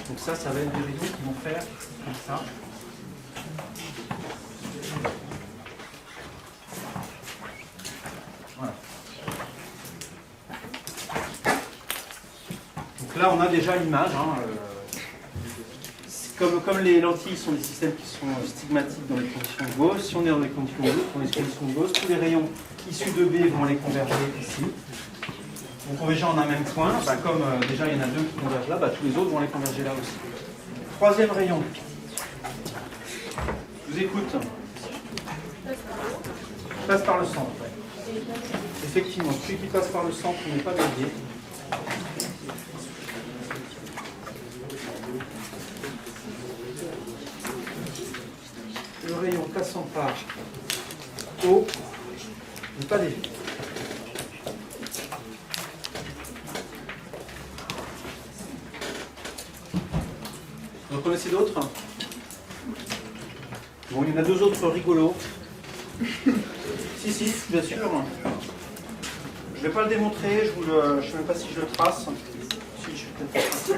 [SPEAKER 1] Donc ça va être des rayons qui vont faire comme ça. Voilà. Donc là, on a déjà l'image. Comme les lentilles sont des systèmes qui sont stigmatiques dans les conditions de Gauss, si on est dans les conditions de Gauss, tous les rayons issus de B vont aller converger ici. Vont converger en un même point. Comme déjà il y en a deux qui convergent là, tous les autres vont aller converger là aussi. Troisième rayon. Je vous écoute. Passe par le centre. Effectivement, celui qui passe par le centre n'est pas verdier. Le rayon passant par O n'est pas dévié. Vous en connaissez d'autres? Bon, il y en a deux autres rigolos. Si, bien sûr. Je ne vais pas le démontrer, je ne sais même pas si je le trace. Si, je suis peut-être tracé.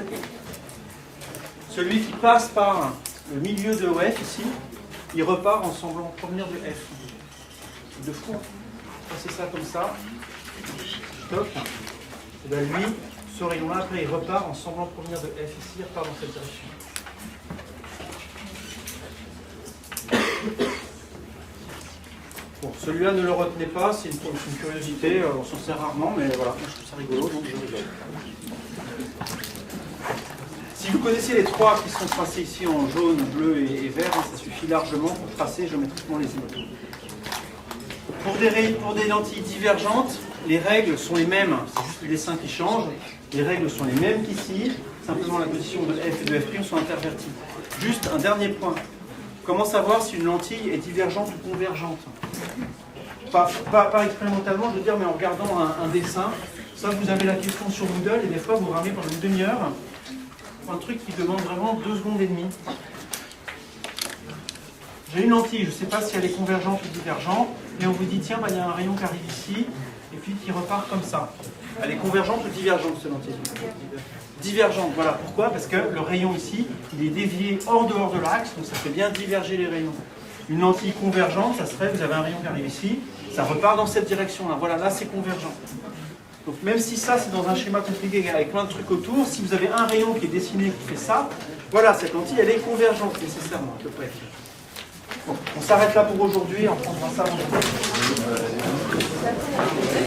[SPEAKER 1] Celui qui passe par le milieu de OF ici, il repart en semblant provenir de F. C'est de fou. Passer ça comme ça. Stop. Et bien lui, ce rayon-là, après, il repart en semblant provenir de F ici, il repart dans cette direction. Bon, celui-là, ne le retenez pas, c'est une curiosité, on s'en sert rarement, mais voilà, je trouve ça rigolo, donc je rigole. Si vous connaissez les trois qui sont tracés ici en jaune, bleu et vert, ça suffit largement pour tracer géométriquement les images. Pour des lentilles divergentes, les règles sont les mêmes, c'est juste le dessin qui change. Les règles sont les mêmes qu'ici, simplement la position de F et de F' sont interverties. Juste un dernier point. Comment savoir si une lentille est divergente ou convergente? Pas expérimentalement, je veux dire, mais en regardant un dessin. Ça, vous avez la question sur Moodle, et des fois, vous ramez pendant une demi-heure un truc qui demande vraiment 2 secondes et demie. j'ai une lentille, je ne sais pas si elle est convergente ou divergente, et on vous dit, tiens, bah, il y a un rayon qui arrive ici, et puis qui repart comme ça. Elle est convergente ou divergente, cette lentille? Divergente, voilà. Pourquoi? Parce que le rayon ici, il est dévié dehors de l'axe, donc ça fait bien diverger les rayons. Une lentille convergente, ça serait, vous avez un rayon qui arrive ici, ça repart dans cette direction-là. Voilà, là c'est convergent. Donc même si ça c'est dans un schéma compliqué avec plein de trucs autour, si vous avez un rayon qui est dessiné qui fait ça, voilà, cette lentille elle est convergente nécessairement à peu près. Bon, on s'arrête là pour aujourd'hui, on prendra ça vendredi.